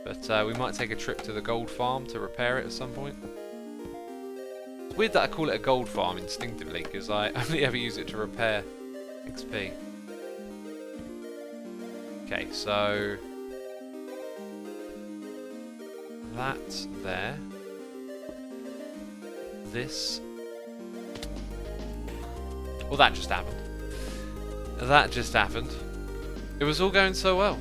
But we might take a trip to the gold farm to repair it at some point. It's weird that I call it a gold farm instinctively, because I only ever use it to repair XP. Okay, so that's there. This. Well, that just happened. That just happened. It was all going so well.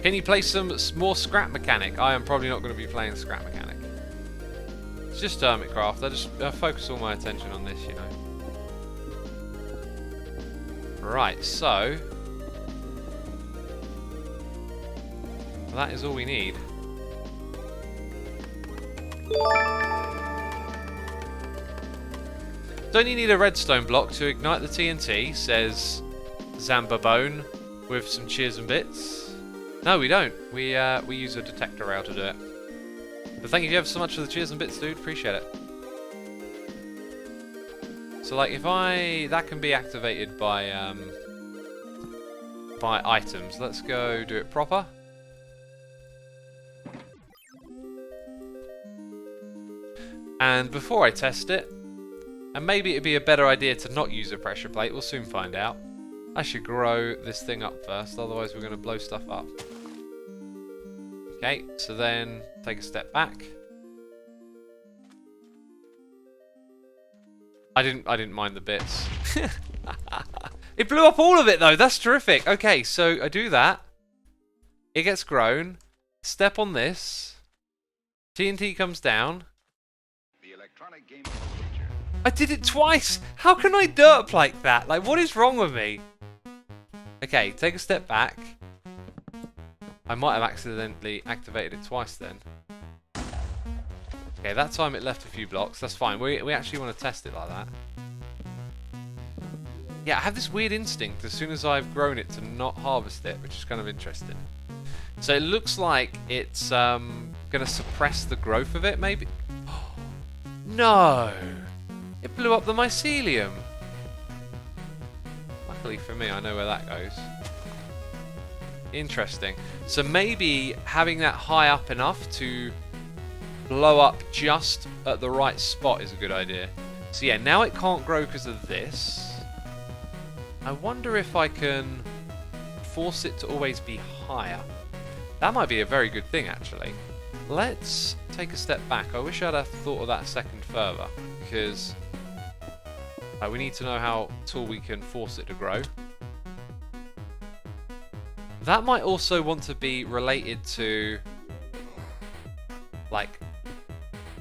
Can you play some more Scrap Mechanic? I am probably not going to be playing Scrap Mechanic. It's just Hermitcraft. I focus all my attention on this, you know. Right, so that is all we need. Don't you need a redstone block to ignite the TNT, says Zambabone with some cheers and bits. No, we don't. We use a detector rail to do it. But thank you ever so much for the cheers and bits, dude. Appreciate it. So like if that can be activated by items. Let's go do it proper. And before I test it, and maybe it'd be a better idea to not use a pressure plate, we'll soon find out. I should grow this thing up first, otherwise we're going to blow stuff up. Okay, so then take a step back. I didn't mind the bits. It blew up all of it though. That's terrific. Okay, so I do that. It gets grown. Step on this. TNT comes down. The electronic game feature. I did it twice. How can I dirt like that? Like, what is wrong with me? Okay, take a step back. I might have accidentally activated it twice then. Okay, that time it left a few blocks. That's fine. We actually want to test it like that. Yeah, I have this weird instinct as soon as I've grown it to not harvest it, which is kind of interesting. So it looks like it's going to suppress the growth of it, maybe? No! It blew up the mycelium. Luckily for me, I know where that goes. Interesting. So maybe having that high up enough to blow up just at the right spot is a good idea. So yeah, now it can't grow because of this. I wonder if I can force it to always be higher. That might be a very good thing, actually. Let's take a step back. I wish I'd have thought of that a second further, because we need to know how tall we can force it to grow. That might also want to be related to, like,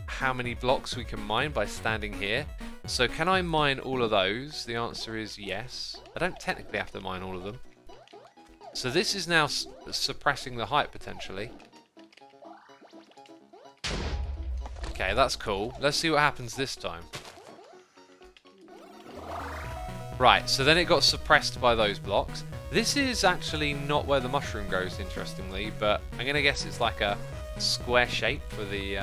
how many blocks we can mine by standing here. So can I mine all of those? The answer is yes. I don't technically have to mine all of them. So this is now suppressing the height potentially. Okay, that's cool. Let's see what happens this time. Right, so then it got suppressed by those blocks. This is actually not where the mushroom goes, interestingly, but I'm going to guess it's like a square shape for the,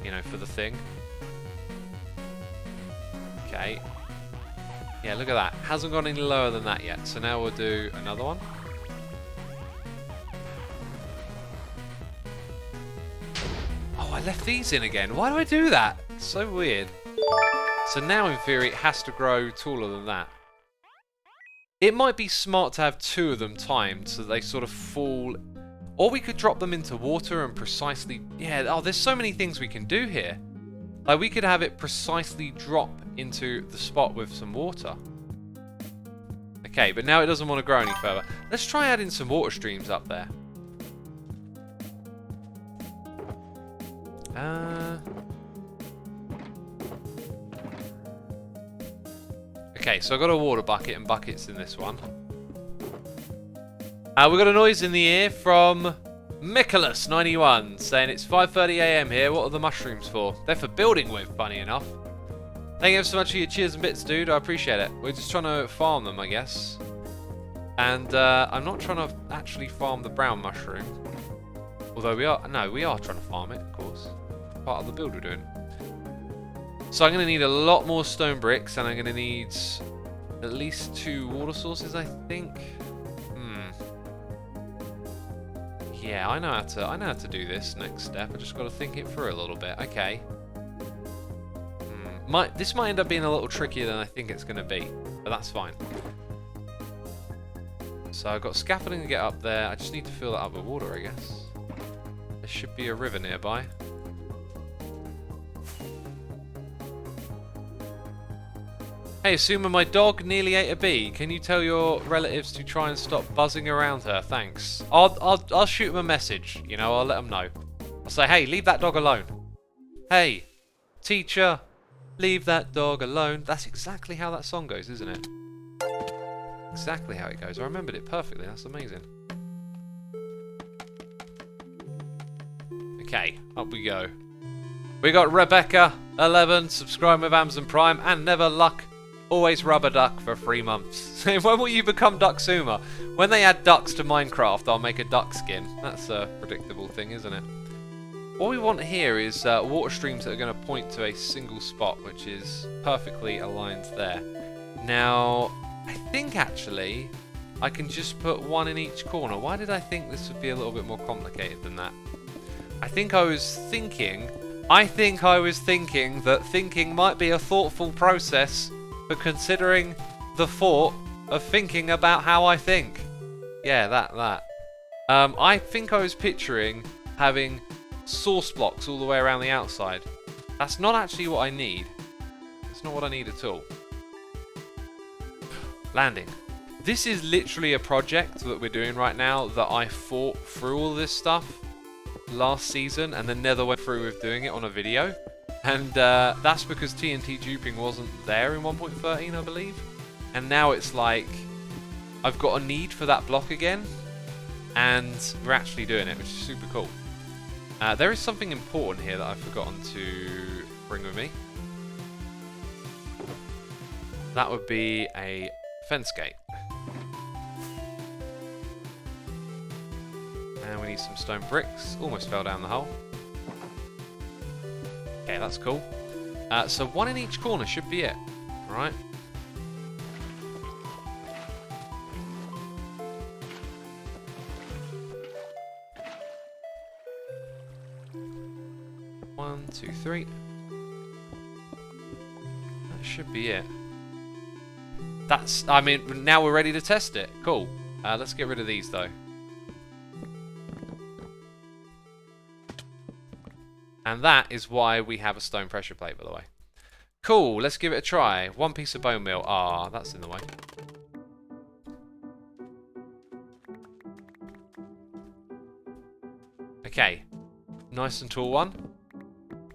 you know, for the thing. Okay. Yeah, look at that. Hasn't gone any lower than that yet, so now we'll do another one. Oh, I left these in again. Why do I do that? It's so weird. So now, in theory, it has to grow taller than that. It might be smart to have two of them timed so that they sort of fall... Or we could drop them into water and precisely... Yeah, oh, there's so many things we can do here. Like, we could have it precisely drop into the spot with some water. Okay, but now it doesn't want to grow any further. Let's try adding some water streams up there. Okay, so I've got a water bucket and buckets in this one. We got a noise in the ear from Nicholas91 saying it's 5:30 AM here. What are the mushrooms for? They're for building with, funny enough. Thank you so much for your cheers and bits, dude. I appreciate it. We're just trying to farm them, I guess. And I'm not trying to actually farm the brown mushroom. Although we are... No, we are trying to farm it, of course. Part of the build we're doing. So I'm going to need a lot more stone bricks, and I'm going to need at least 2 water sources, I think. Yeah, I know how to do this next step. I just got to think it through a little bit. Okay. This might end up being a little trickier than I think it's going to be, but that's fine. So I've got scaffolding to get up there. I just need to fill that up with water, I guess. There should be a river nearby. Hey, Asuma, my dog nearly ate a bee. Can you tell your relatives to try and stop buzzing around her? Thanks. I'll shoot them a message. You know, I'll let them know. I'll say, hey, leave that dog alone. Hey, teacher, leave that dog alone. That's exactly how that song goes, isn't it? Exactly how it goes. I remembered it perfectly. That's amazing. Okay, up we go. We got Rebecca11, subscribe with Amazon Prime, and Never Luck. Always rubber duck for 3 months. When will you become Ducksuma? When they add ducks to Minecraft, I'll make a duck skin. That's a predictable thing, isn't it? What we want here is water streams that are going to point to a single spot, which is perfectly aligned there. Now, I think actually I can just put 1 in each corner. Why did I think this would be a little bit more complicated than that? I think I was thinking that thinking might be a thoughtful process for considering the thought of thinking about how I think. Yeah, that. I think I was picturing having source blocks all the way around the outside. That's not actually what I need. It's not what I need at all. Landing. This is literally a project that we're doing right now that I thought through all this stuff last season and then never went through with doing it on a video. And that's because TNT duping wasn't there in 1.13, I believe. And now it's like, I've got a need for that block again. And we're actually doing it, which is super cool. There is something important here that I've forgotten to bring with me. That would be a fence gate. And we need some stone bricks. Almost fell down the hole. Okay, that's cool. So 1 in each corner should be it. Alright. 1, 2, 3. That should be it. That's, I mean, now we're ready to test it. Cool. Let's get rid of these though. And that is why we have a stone pressure plate, by the way. Cool, let's give it a try. 1 piece of bone meal. Ah, that's in the way. Okay. Nice and tall one.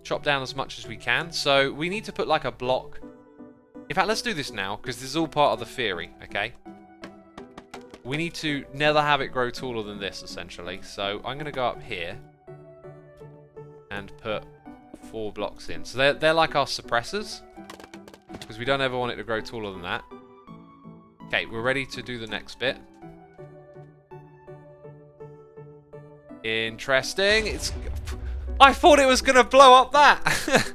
Chop down as much as we can. So we need to put like a block. In fact, let's do this now, because this is all part of the theory, okay? We need to never have it grow taller than this, essentially. So I'm going to go up here and put 4 blocks in. So they're like our suppressors, because we don't ever want it to grow taller than that. Okay, we're ready to do the next bit. Interesting. It's. I thought it was going to blow up that.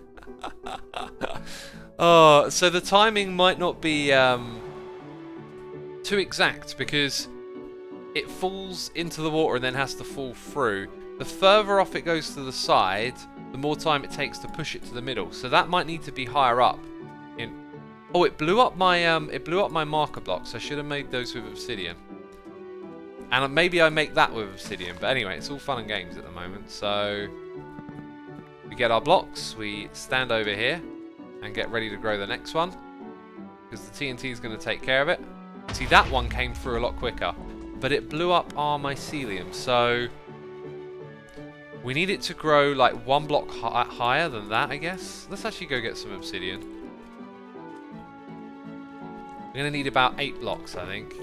Oh, so the timing might not be too exact, because it falls into the water and then has to fall through. The further off it goes to the side, the more time it takes to push it to the middle. So that might need to be higher up. Oh, it blew up my marker blocks. I should have made those with obsidian. And maybe I make that with obsidian. But anyway, it's all fun and games at the moment. So we get our blocks, we stand over here and get ready to grow the next one, because the TNT is going to take care of it. See, that one came through a lot quicker, but it blew up our mycelium. So we need it to grow like 1 block higher than that, I guess. Let's actually go get some obsidian. We're going to need about 8 blocks, I think.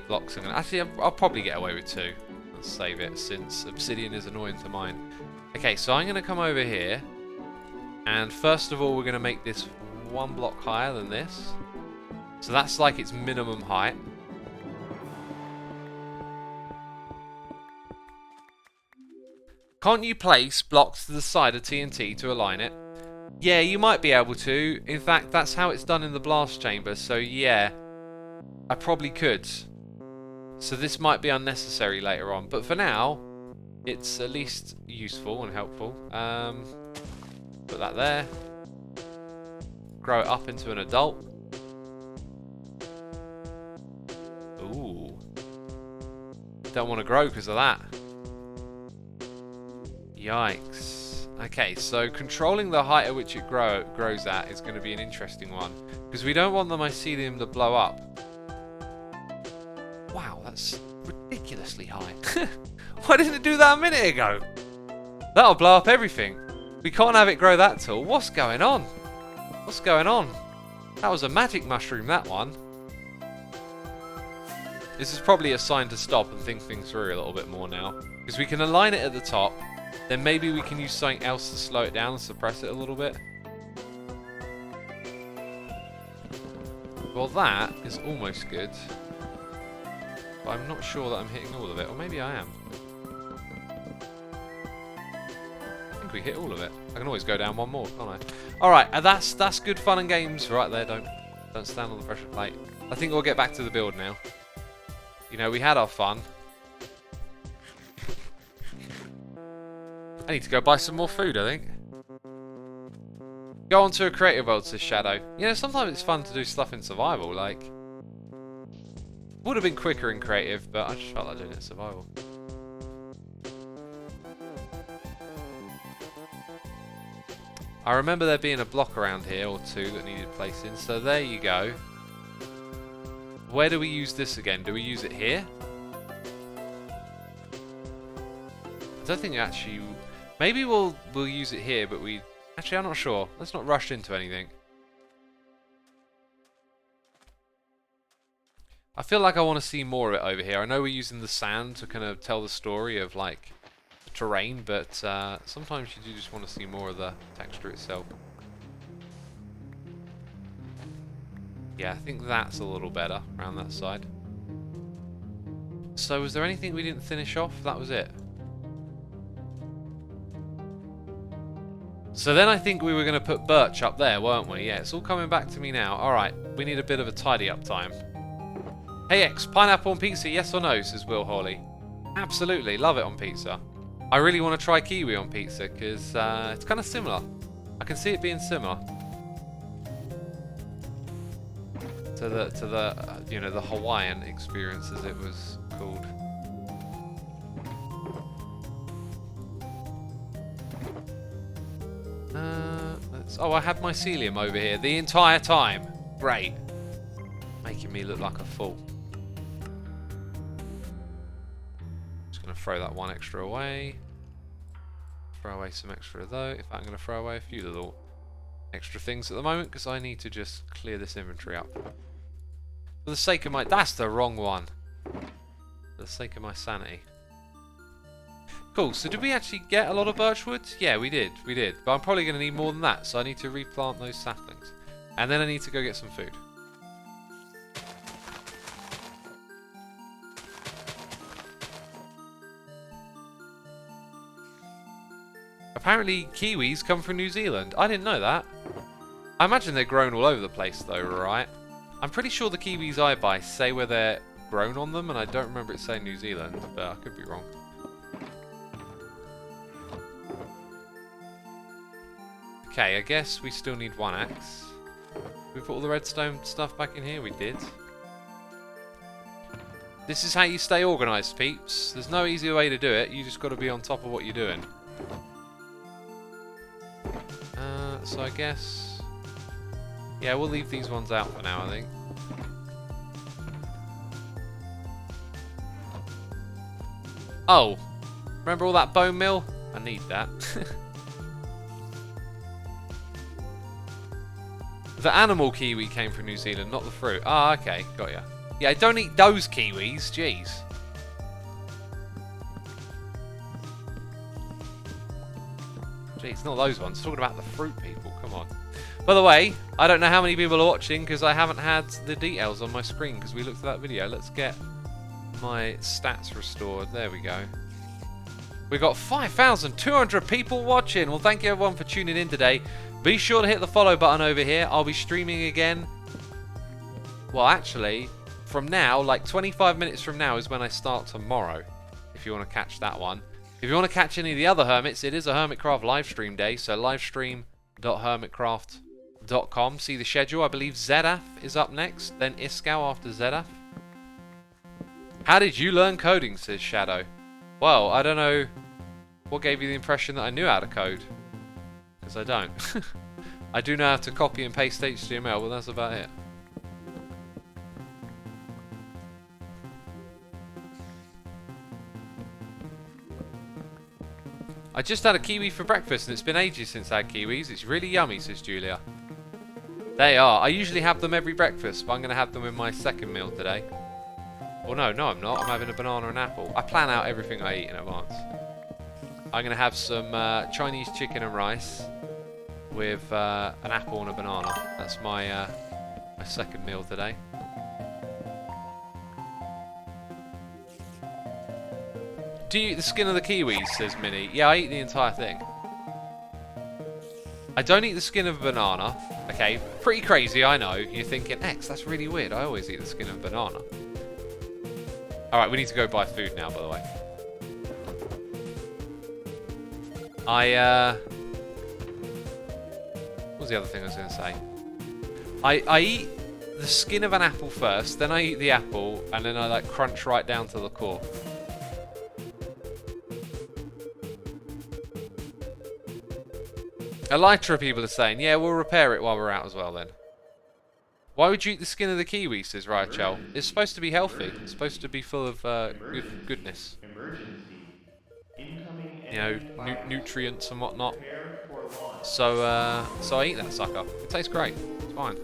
Blocks. Actually, I'll probably get away with 2. Let's save it, since obsidian is annoying to mine. Okay, so I'm going to come over here, and first of all, we're going to make this 1 block higher than this. So that's like its minimum height. Can't you place blocks to the side of TNT to align it? Yeah, you might be able to. In fact, that's how it's done in the blast chamber. So yeah, I probably could. So this might be unnecessary later on, but for now, it's at least useful and helpful. Put that there. Grow it up into an adult. Ooh. Don't want to grow because of that. Yikes. Okay, so controlling the height at which it grows at is going to be an interesting one, because we don't want the mycelium to blow up. Wow, that's ridiculously high. Why didn't it do that a minute ago? That'll blow up everything. We can't have it grow that tall. What's going on? What's going on? That was a magic mushroom, that one. This is probably a sign to stop and think things through a little bit more now, because we can align it at the top, then maybe we can use something else to slow it down and suppress it a little bit. Well, that is almost good. But I'm not sure that I'm hitting all of it, or maybe I am. I think we hit all of it. I can always go down 1 more, can't I? Alright, that's good fun and games right there. Don't stand on the pressure plate. I think we'll get back to the build now. You know, we had our fun. I need to go buy some more food, I think. Go on to a creative world, says Shadow. You know, sometimes it's fun to do stuff in survival, like... Would have been quicker in creative, but I just felt like doing it in survival. I remember there being a block around here, or 2, that needed placing, so there you go. Where do we use this again? Do we use it here? I don't think actually... Maybe we'll use it here, but we... Actually, I'm not sure. Let's not rush into anything. I feel like I want to see more of it over here. I know we're using the sand to kind of tell the story of, like, the terrain, but sometimes you do just want to see more of the texture itself. Yeah, I think that's a little better around that side. So was there anything we didn't finish off? That was it. So then I think we were going to put birch up there, weren't we? Yeah, it's all coming back to me now. Alright, we need a bit of a tidy up time. Hey X, pineapple on pizza, yes or no, says Will Hawley. Absolutely, love it on pizza. I really want to try kiwi on pizza because it's kind of similar. I can see it being similar to the you know, the Hawaiian experience, as it was called. Oh, I had mycelium over here the entire time. Great. Making me look like a fool. Just going to throw that one extra away. Throw away some extra of those. In fact, I'm going to throw away a few little extra things at the moment because I need to just clear this inventory up. For the sake of my... That's the wrong one. For the sake of my sanity. Cool, so did we actually get a lot of birchwood? Yeah, we did. But I'm probably going to need more than that, so I need to replant those saplings. And then I need to go get some food. Apparently kiwis come from New Zealand. I didn't know that. I imagine they're grown all over the place though, right? I'm pretty sure the kiwis I buy say where they're grown on them, and I don't remember it saying New Zealand, but I could be wrong. Okay, I guess we still need one axe. We put all the redstone stuff back in here? We did. This is how you stay organised, peeps. There's no easy way to do it. You just got to be on top of what you're doing. So I guess... Yeah, we'll leave these ones out for now, I think. Oh! Remember all that bone meal? I need that. The animal kiwi came from New Zealand, not the fruit. Ah, okay, got ya. Yeah, don't eat those kiwis, jeez. Jeez, not those ones. Talking about the fruit, people, come on. By the way, I don't know how many people are watching because I haven't had the details on my screen because we looked at that video. Let's get my stats restored. There we go. We got 5,200 people watching. Well, thank you everyone for tuning in today. Be sure to hit the follow button over here. I'll be streaming again. Well, actually, from now, like 25 minutes from now is when I start tomorrow. If you want to catch that one. If you want to catch any of the other hermits, it is a Hermitcraft live stream day. So livestream.hermitcraft.com. See the schedule. I believe Zedaf is up next. Then Iskau after Zedaf. How did you learn coding, says Shadow. Well, I don't know what gave you the impression that I knew how to code. Because I don't. I do know how to copy and paste HTML, but that's about it. I just had a kiwi for breakfast and it's been ages since I had kiwis. It's really yummy, says Julia. They are. I usually have them every breakfast, but I'm going to have them in my second meal today. Well, no, I'm not. I'm having a banana and apple. I plan out everything I eat in advance. I'm going to have some Chinese chicken and rice with an apple and a banana. That's my my second meal today. Do you eat the skin of the kiwis, says Minnie. Yeah, I eat the entire thing. I don't eat the skin of a banana. Okay, pretty crazy, I know. You're thinking, X, that's really weird. I always eat the skin of a banana. Alright, we need to go buy food now, by the way. What was the other thing I was going to say? I eat the skin of an apple first, then I eat the apple, and then I like crunch right down to the core. Elytra people are saying, yeah, we'll repair it while we're out as well then. Why would you eat the skin of the kiwi, says Rachel. It's supposed to be healthy. It's supposed to be full of goodness. You know, nutrients and whatnot. So I eat that sucker. It tastes great. It's fine.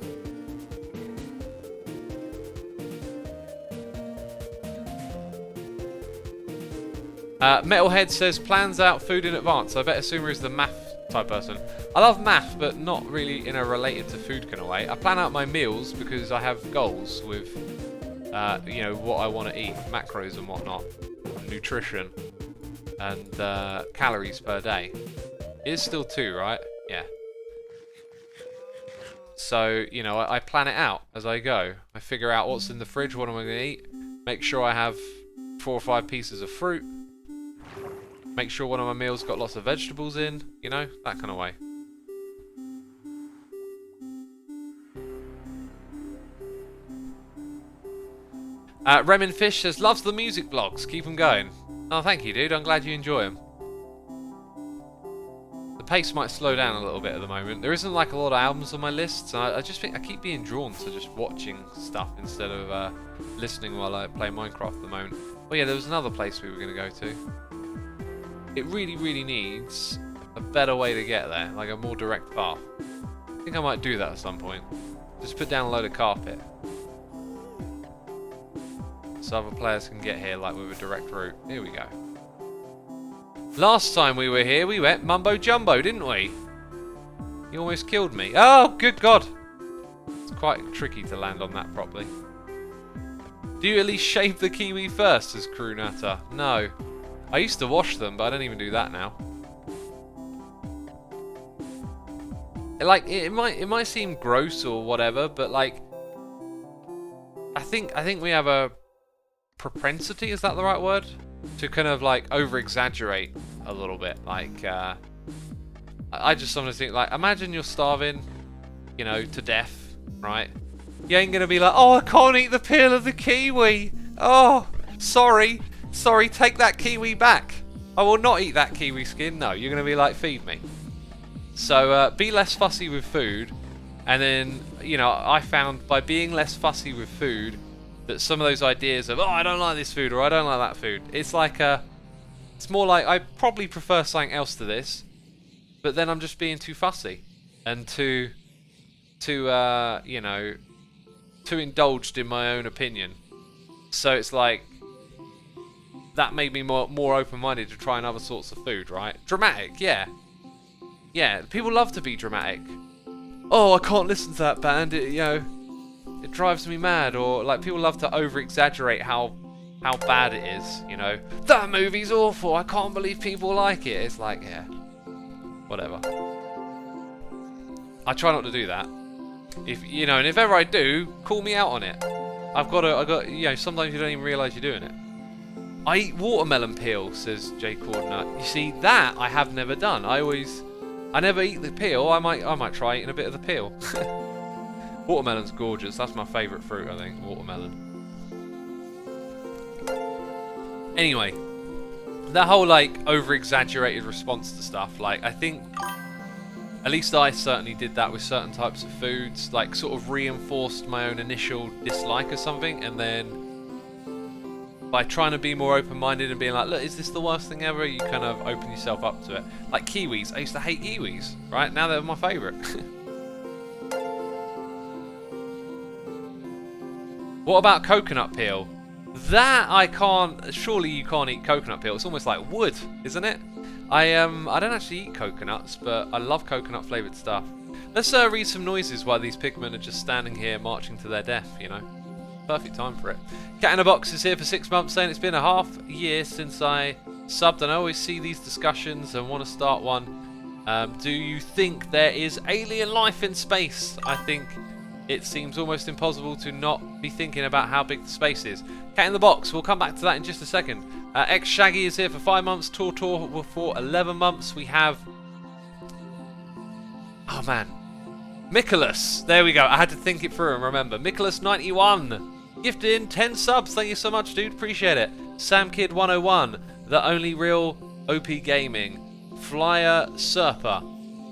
Metalhead says, plans out food in advance. I bet Asuma is the math type person. I love math, but not really in a related to food kind of way. I plan out my meals because I have goals with, you know, what I want to eat, macros and whatnot, nutrition, and calories per day. It is still 2, right? Yeah. So, you know, I plan it out as I go. I figure out what's in the fridge, what am I going to eat. Make sure I have 4 or 5 pieces of fruit. Make sure one of my meals got lots of vegetables in, you know, that kind of way. Remin Fish says, loves the music vlogs, keep them going. Oh, thank you, dude, I'm glad you enjoy them. The pace might slow down a little bit at the moment. There isn't like a lot of albums on my list, so I just think I keep being drawn to just watching stuff instead of listening while I play Minecraft at the moment. Oh yeah, there was another place we were going to go to. It really, really needs a better way to get there, like a more direct path. I think I might do that at some point. Just put down a load of carpet. So other players can get here like with a direct route. Here we go. Last time we were here, we went mumbo jumbo, didn't we? You almost killed me. Oh, good God. It's quite tricky to land on that properly. Do you at least shave the kiwi first, says Crewnatter? No. I used to wash them, but I don't even do that now. Like, it might seem gross or whatever, but like, I think we have a propensity, is that the right word? To kind of like over-exaggerate a little bit. Like, I just sometimes think, like, imagine you're starving, you know, to death, right? You ain't gonna be like, oh, I can't eat the peel of the kiwi. Oh, sorry, take that kiwi back. I will not eat that kiwi skin. No, you're gonna be like, feed me. So be less fussy with food, and then, you know, I found by being less fussy with food that some of those ideas of, oh, I don't like this food or I don't like that food, it's like it's more like I probably prefer something else to this, but then I'm just being too fussy and too you know, too indulged in my own opinion. So it's like that made me more open-minded to trying other sorts of food, right? Dramatic, yeah. Yeah, people love to be dramatic. Oh, I can't listen to that band, you know, it drives me mad. Or like people love to over-exaggerate how bad it is, you know. That movie's awful, I can't believe people like it. It's like, yeah, whatever. I try not to do that. If you know, and if ever I do, call me out on it. I got, you know, sometimes you don't even realise you're doing it. I eat watermelon peel, says Jay Cordner. You see, that I have never done. I never eat the peel. I might try eating a bit of the peel. Watermelon's gorgeous. That's my favourite fruit, I think. Watermelon. Anyway, that whole like over-exaggerated response to stuff. Like, I think, at least I certainly did that with certain types of foods. Like, sort of reinforced my own initial dislike of something, and then by trying to be more open-minded and being like, look, is this the worst thing ever? You kind of open yourself up to it. Like kiwis. I used to hate kiwis, right? Now they're my favourite. What about coconut peel? That I can't... Surely you can't eat coconut peel. It's almost like wood, isn't it? I don't actually eat coconuts, but I love coconut flavoured stuff. Let's read some noises while these pigmen are just standing here marching to their death, you know. Perfect time for it. Cat in a Box is here for 6 months, saying it's been a half year since I subbed, and I always see these discussions and want to start one. Do you think there is alien life in space? I think it seems almost impossible to not be thinking about how big the space is. Cat in the Box, we'll come back to that in just a second. X Shaggy is here for 5 months, Tor for 11 months. We have... Oh man. Nicholas, there we go. I had to think it through and remember. Nicholas91. Gifted in 10 subs, thank you so much, dude, appreciate it. SamKid101, The Only Real OP Gaming, Flyer Serper,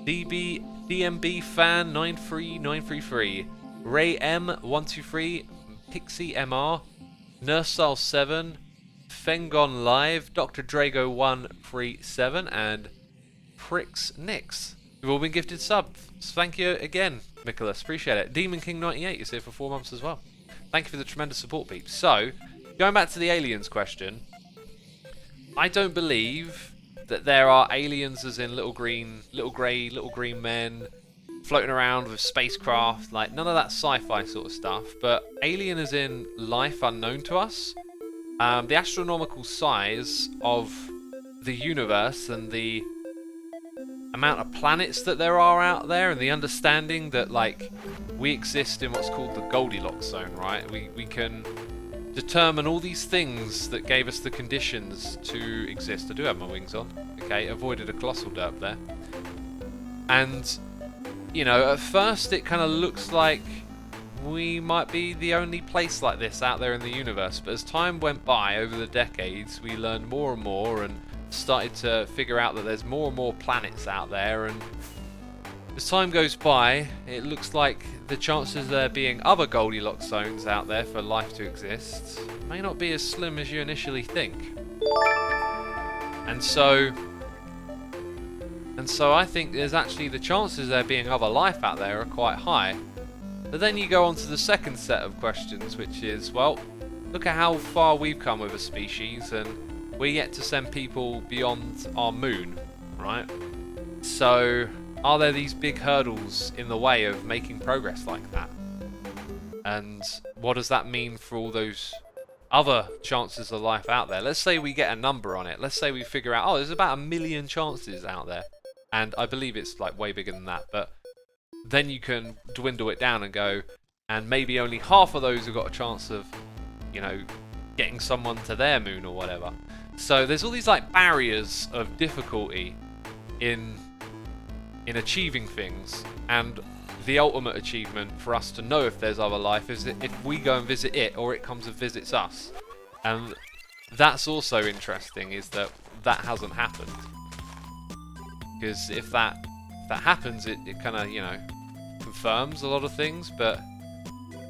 DMB Fan 93933, Ray M123, Pixie MR, Nursal 7, Fengon Live, Dr. Drago 137, and Pricks Nix. You've all been gifted subs. Thank you again, Nicholas, appreciate it. Demon King 98 is here for 4 months as well. Thank you for the tremendous support, peeps. So, going back to the aliens question, I don't believe that there are aliens as in little grey, little green men floating around with spacecraft, like none of that sci-fi sort of stuff, but alien as in life unknown to us. The astronomical size of the universe and the amount of planets that there are out there, and the understanding that, like, we exist in what's called the Goldilocks zone, right? We can determine all these things that gave us the conditions to exist. I do have my wings on. Okay, avoided a colossal derp there. And, you know, at first it kind of looks like we might be the only place like this out there in the universe, but as time went by over the decades, we learned more and more and started to figure out that there's more and more planets out there, and as time goes by, it looks like the chances of there being other Goldilocks zones out there for life to exist may not be as slim as you initially think. And so I think there's actually the chances of there being other life out there are quite high. But then you go on to the second set of questions, which is, well, look at how far we've come with a species, and we're yet to send people beyond our moon, right? So, are there these big hurdles in the way of making progress like that? And what does that mean for all those other chances of life out there? Let's say we get a number on it. Let's say we figure out, oh, there's about 1 million chances out there. And I believe it's like way bigger than that, but then you can dwindle it down and go, and maybe only half of those have got a chance of, you know, getting someone to their moon or whatever. So there's all these like barriers of difficulty in achieving things, and the ultimate achievement for us to know if there's other life is if we go and visit it, or it comes and visits us. And that's also interesting, is that hasn't happened. Because if that happens, it kind of, you know, confirms a lot of things, but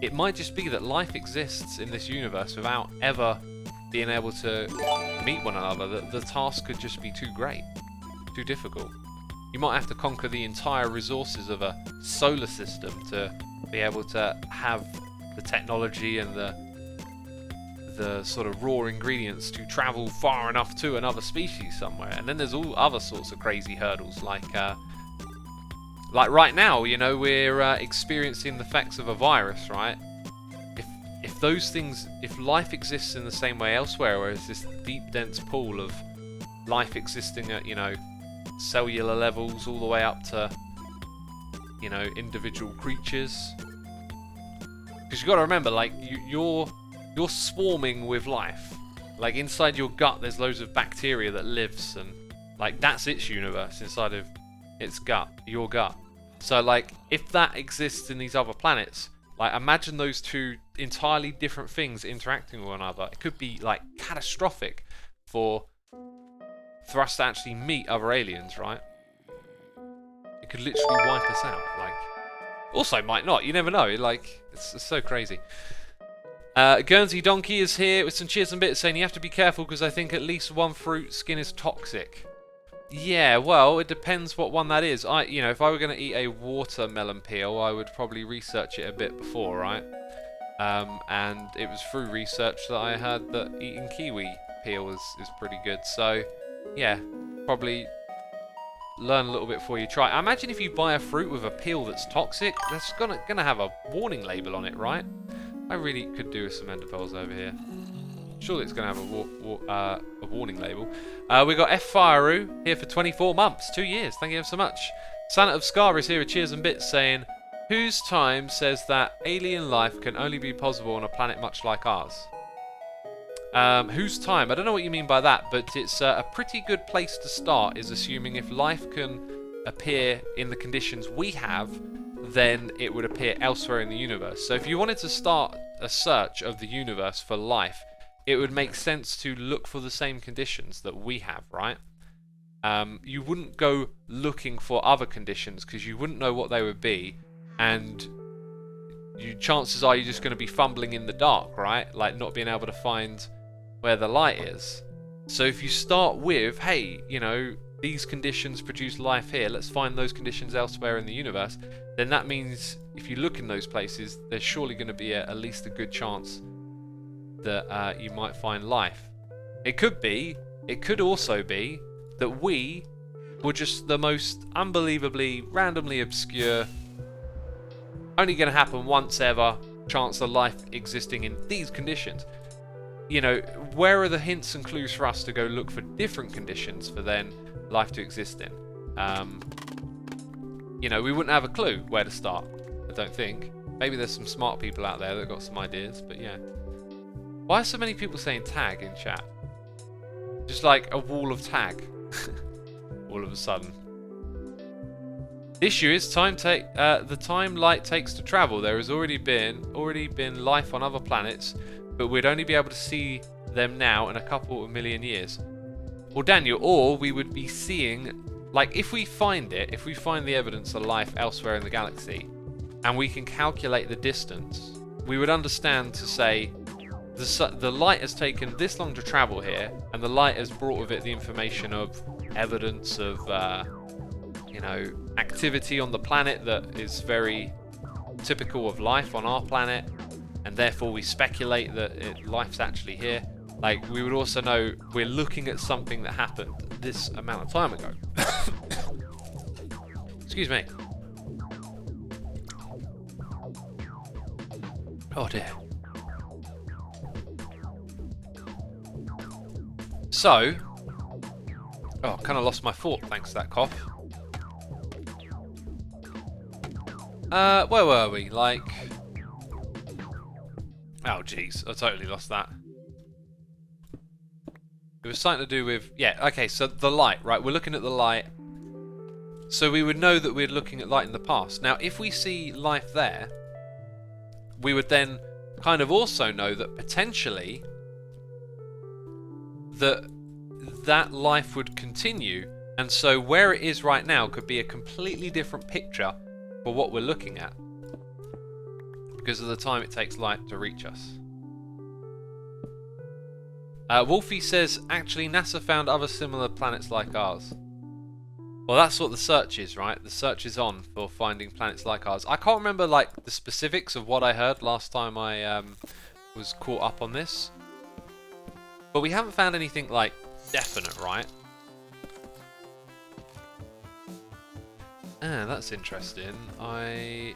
it might just be that life exists in this universe without ever being able to meet one another. The task could just be too great, too difficult. You might have to conquer the entire resources of a solar system to be able to have the technology and the sort of raw ingredients to travel far enough to another species somewhere. And then there's all other sorts of crazy hurdles, like right now, you know, we're experiencing the effects of a virus, right? If those things, if life exists in the same way elsewhere, where there's this deep, dense pool of life existing at, you know, cellular levels all the way up to, you know, individual creatures. Because you've got to remember, like, you're swarming with life. Like, inside your gut there's loads of bacteria that lives, and like that's its universe inside of its gut, your gut. So like, if that exists in these other planets, like, imagine those two entirely different things interacting with one another. It could be like catastrophic for us to actually meet other aliens, right? It could literally wipe us out. Like, also might not, you never know. Like, it's so crazy. Guernsey Donkey is here with some cheers and bits, saying you have to be careful because I think at least one fruit skin is toxic. Yeah, well, it depends what one that is. You know, if I were going to eat a watermelon peel, I would probably research it a bit before, right? And it was through research that I heard that eating kiwi peel is pretty good. So, yeah, probably learn a little bit before you try. I imagine if you buy a fruit with a peel that's toxic, that's gonna have a warning label on it, right? I really could do with some ender pearls over here. Surely it's going to have a warning label. We got F Fireru here for 24 months, 2 years. Thank you so much. Santa of Scar is here with cheers and bits, saying, whose time says that alien life can only be possible on a planet much like ours? Whose time? I don't know what you mean by that, but it's a pretty good place to start, is assuming if life can appear in the conditions we have, then it would appear elsewhere in the universe. So if you wanted to start a search of the universe for life, it would make sense to look for the same conditions that we have, right? You wouldn't go looking for other conditions because you wouldn't know what they would be, and chances are you're just going to be fumbling in the dark, right? Like not being able to find where the light is. So if you start with, hey, you know, these conditions produce life here, let's find those conditions elsewhere in the universe, then that means if you look in those places, there's surely going to be at least a good chance that you might find life. It could also be that we were just the most unbelievably randomly obscure, only going to happen once ever chance of life existing in these conditions. You know, where are the hints and clues for us to go look for different conditions for then life to exist in? you know, we wouldn't have a clue where to start. I don't think. Maybe there's some smart people out there that got some ideas, but yeah. Why are so many people saying tag in chat? Just like a wall of tag. All of a sudden. The issue is the time light takes to travel. There has already been life on other planets, but we'd only be able to see them now in a couple of million years. Well, Daniel, or we would be seeing, like, if we find the evidence of life elsewhere in the galaxy, and we can calculate the distance, we would understand to say the light has taken this long to travel here, and the light has brought with it the information of evidence of, you know, activity on the planet that is very typical of life on our planet, and therefore we speculate that life's actually here. Like, we would also know we're looking at something that happened this amount of time ago. Excuse me. Oh dear. So, oh, kind of lost my thought thanks to that cough. Where were we? Like, oh jeez, I totally lost that. It was something to do with, yeah, okay, so the light, right? We're looking at the light. So we would know that we're looking at light in the past. Now, if we see life there, we would then kind of also know that potentially that life would continue, and so where it is right now could be a completely different picture for what we're looking at because of the time it takes light to reach us. Wolfie says, actually NASA found other similar planets like ours. Well, that's what the search is, right? The search is on for finding planets like ours. I can't remember like the specifics of what I heard last time I was caught up on this. But we haven't found anything like definite, right? Ah, that's interesting. I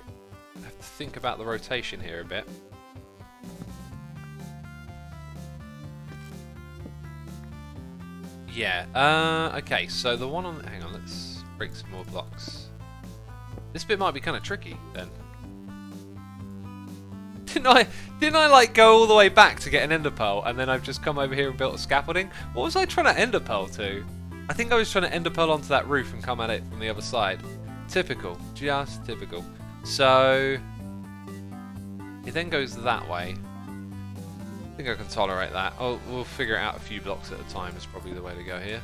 have to think about the rotation here a bit. Yeah, okay, so the one on... Hang on, let's break some more blocks. This bit might be kind of tricky, then. Didn't I like go all the way back to get an ender pearl, and then I've just come over here and built a scaffolding? What was I trying to ender pearl to? I think I was trying to ender pearl onto that roof and come at it from the other side. Typical, just typical. So it then goes that way. I think I can tolerate that. We'll figure it out a few blocks at a time is probably the way to go here.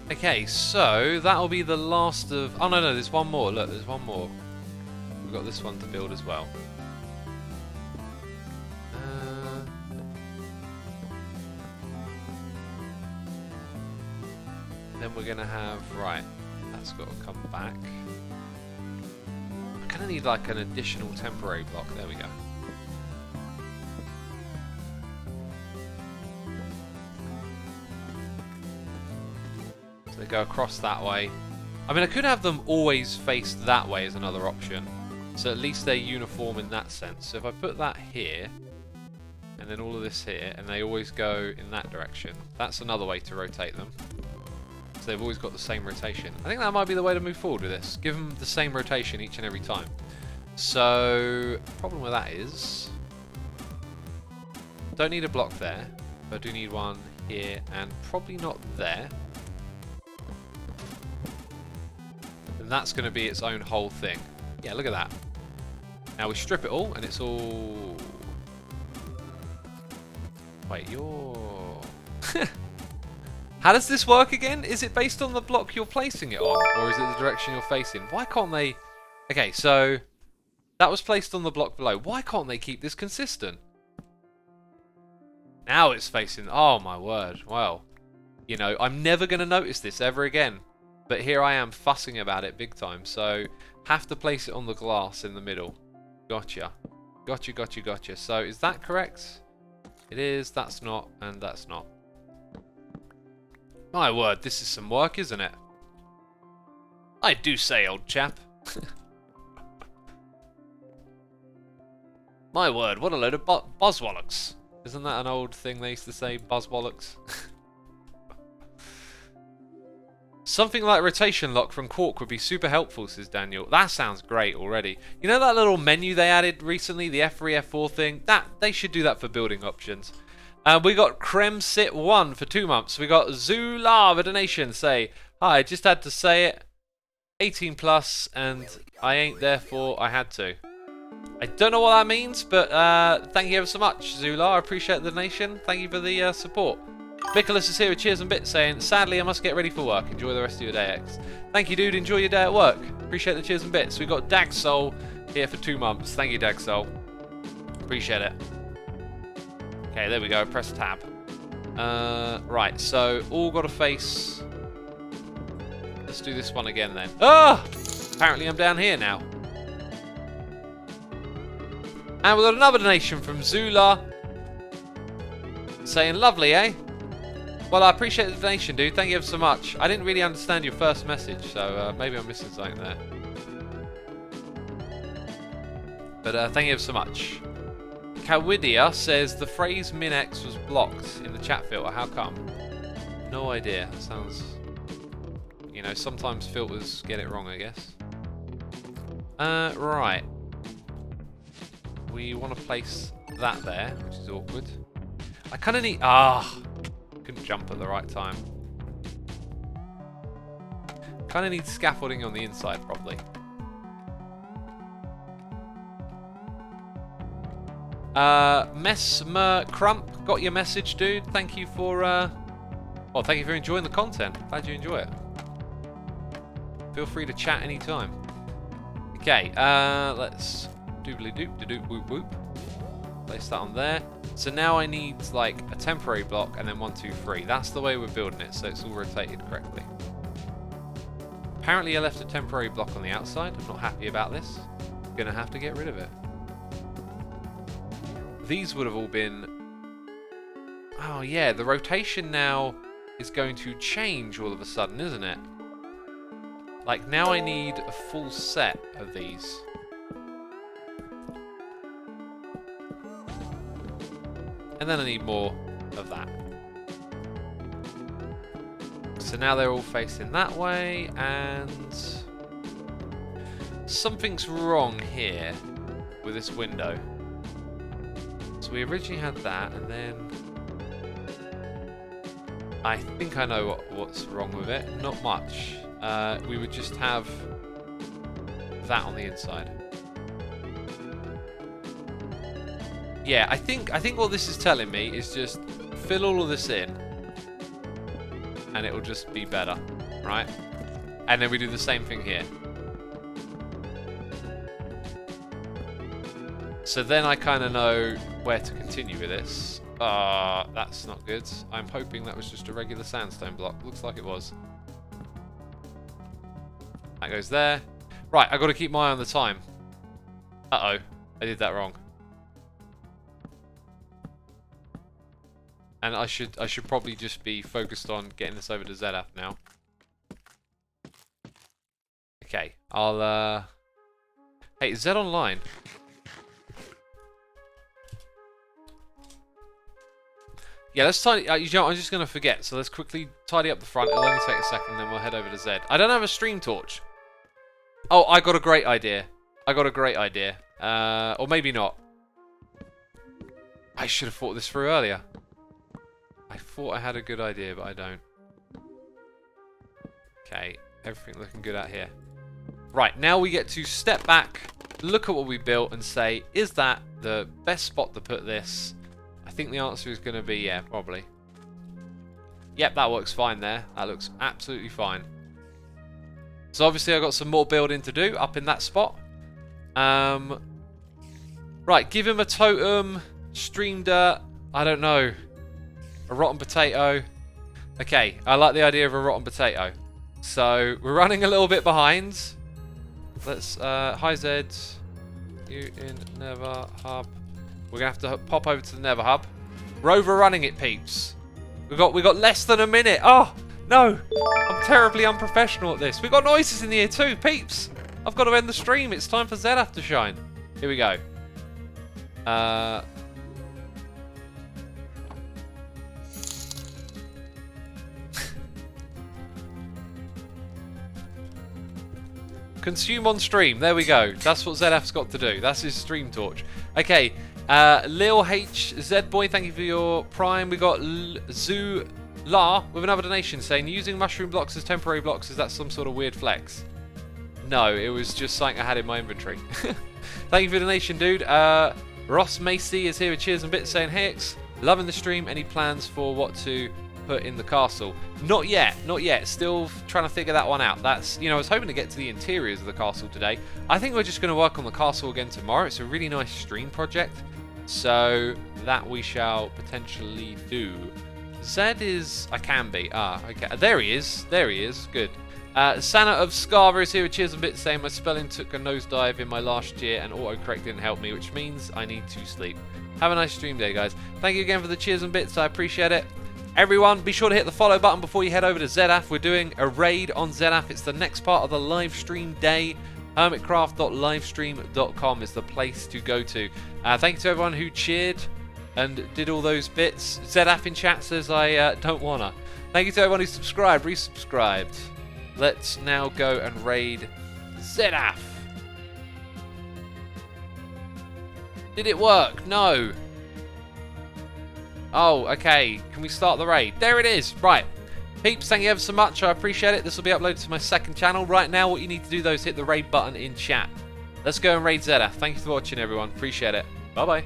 Okay, so that'll be the last of... Oh, no, there's one more. Look, there's one more. We've got this one to build as well. Then we're going to have... Right, that's got to come back. I kind of need like an additional temporary block. There we go. So they go across that way. I mean, I could have them always face that way as another option. So at least they're uniform in that sense. So if I put that here, and then all of this here, and they always go in that direction, that's another way to rotate them. So they've always got the same rotation. I think that might be the way to move forward with this. Give them the same rotation each and every time. So, the problem with that is... Don't need a block there. But I do need one here, and probably not there. And that's going to be its own whole thing. Yeah, look at that. Now we strip it all, and it's all... Wait, you're... How does this work again? Is it based on the block you're placing it on? Or is it the direction you're facing? Why can't they... Okay, so... That was placed on the block below. Why can't they keep this consistent? Now it's facing... Oh my word. Well, you know, I'm never going to notice this ever again. But here I am fussing about it big time. So, have to place it on the glass in the middle. Gotcha. Gotcha. So, is that correct? It is, that's not, and that's not. My word, this is some work, isn't it? I do say, old chap. My word, what a load of buzzwallocks. Isn't that an old thing they used to say, buzzwallocks? Something like rotation lock from Quark would be super helpful, says Daniel. That sounds great already. You know that little menu they added recently, the F3, F4 thing? They should do that for building options. We got Cremsit1 for 2 months. We got Zula with a donation. Say, hi, I just had to say it. 18 plus, and I ain't therefore I had to. I don't know what that means, but thank you ever so much, Zula. I appreciate the donation. Thank you for the support. Nicholas is here with cheers and bits saying, sadly I must get ready for work. Enjoy the rest of your day, X. Thank you, dude. Enjoy your day at work. Appreciate the cheers and bits. We've got Dagsol here for 2 months. Thank you, Dagsol. Appreciate it. Okay, there we go. Press tab. Right, so all got to face... Let's do this one again then. Ah! Apparently I'm down here now. And we got another donation from Zula. Saying, lovely, eh? Well, I appreciate the donation, dude. Thank you ever so much. I didn't really understand your first message, so maybe I'm missing something there. But thank you ever so much. Kawidia says, the phrase min-x was blocked in the chat filter. How come? No idea. That sounds... You know, sometimes filters get it wrong, I guess. Right. We want to place that there, which is awkward. I kind of need... Couldn't jump at the right time. Kind of need scaffolding on the inside, probably. Messmer Crump, got your message, dude. Thank you for... Well, thank you for enjoying the content. Glad you enjoy it. Feel free to chat anytime. Okay, let's doobly-doop, whoop whoop. Place that on there. So now I need like a temporary block and then 1, 2, 3. That's the way we're building it, so it's all rotated correctly. Apparently I left a temporary block on the outside. I'm not happy about this. I'm gonna have to get rid of it. These would have all been... Oh yeah, the rotation now is going to change all of a sudden, isn't it? Like now I need a full set of these. And then I need more of that. So now they're all facing that way, and something's wrong here with this window. So we originally had that, and then I think I know what's wrong with it. Not much. We would just have that on the inside. Yeah, I think what this is telling me is just fill all of this in and it will just be better, right? And then we do the same thing here. So then I kind of know where to continue with this. That's not good. I'm hoping that was just a regular sandstone block. Looks like it was. That goes there. Right, I've got to keep my eye on the time. Uh-oh, I did that wrong. And I should probably just be focused on getting this over to ZF now. Okay, I'll Hey, is Z online? Yeah, let's tidy... you know, I'm just going to forget, so let's quickly tidy up the front. It'll only take a second, then we'll head over to Z. I don't have a stream torch. Oh, I got a great idea. I got a great idea. Or maybe not. I should have thought this through earlier. I thought I had a good idea, but I don't. Okay, everything looking good out here. Right, now we get to step back, look at what we built, and say, is that the best spot to put this? I think the answer is going to be yeah, probably. Yep, that works fine there. That looks absolutely fine. So obviously I've got some more building to do up in that spot. Right, give him a totem, stream dirt, I don't know. A rotten potato. Okay, I like the idea of a rotten potato. So we're running a little bit behind. Let's hi Zed. You in Nether Hub. We're gonna have to pop over to the Nether Hub. We're overrunning it, peeps. We got less than a minute. Oh no! I'm terribly unprofessional at this. We got noises in the ear too, peeps. I've got to end the stream. It's time for Zedaf to shine. Here we go. Consume on stream. There we go. That's what ZF's got to do. That's his stream torch. Okay. Lil H Z Boy, thank you for your prime. We got Zoo La with another donation saying, using mushroom blocks as temporary blocks, is that some sort of weird flex? No, it was just something I had in my inventory. Thank you for the donation, dude. Ross Macy is here with cheers and bits saying, hey X, loving the stream. Any plans for what to put in the castle? Not yet, not yet. Still trying to figure that one out. That's, you know, I was hoping to get to the interiors of the castle today. I think we're just going to work on the castle again tomorrow. It's a really nice stream project, so that we shall potentially do. Zed is, I can be. Ah, okay. There he is. There he is. Good. Santa of Scarver is here with cheers and bits saying, my spelling took a nosedive in my last year and autocorrect didn't help me, which means I need to sleep. Have a nice stream day, guys. Thank you again for the cheers and bits. I appreciate it. Everyone, be sure to hit the follow button before you head over to ZF. We're doing a raid on ZF. It's the next part of the live stream day. Hermitcraft.livestream.com is the place to go to. Thank you to everyone who cheered and did all those bits. ZF in chat says I don't wanna. Thank you to everyone who subscribed, resubscribed. Let's now go and raid ZF. Did it work? No. Oh, okay. Can we start the raid? There it is. Right. Peeps, thank you ever so much. I appreciate it. This will be uploaded to my second channel. Right now, what you need to do, though, is hit the raid button in chat. Let's go and raid ZF. Thank you for watching, everyone. Appreciate it. Bye-bye.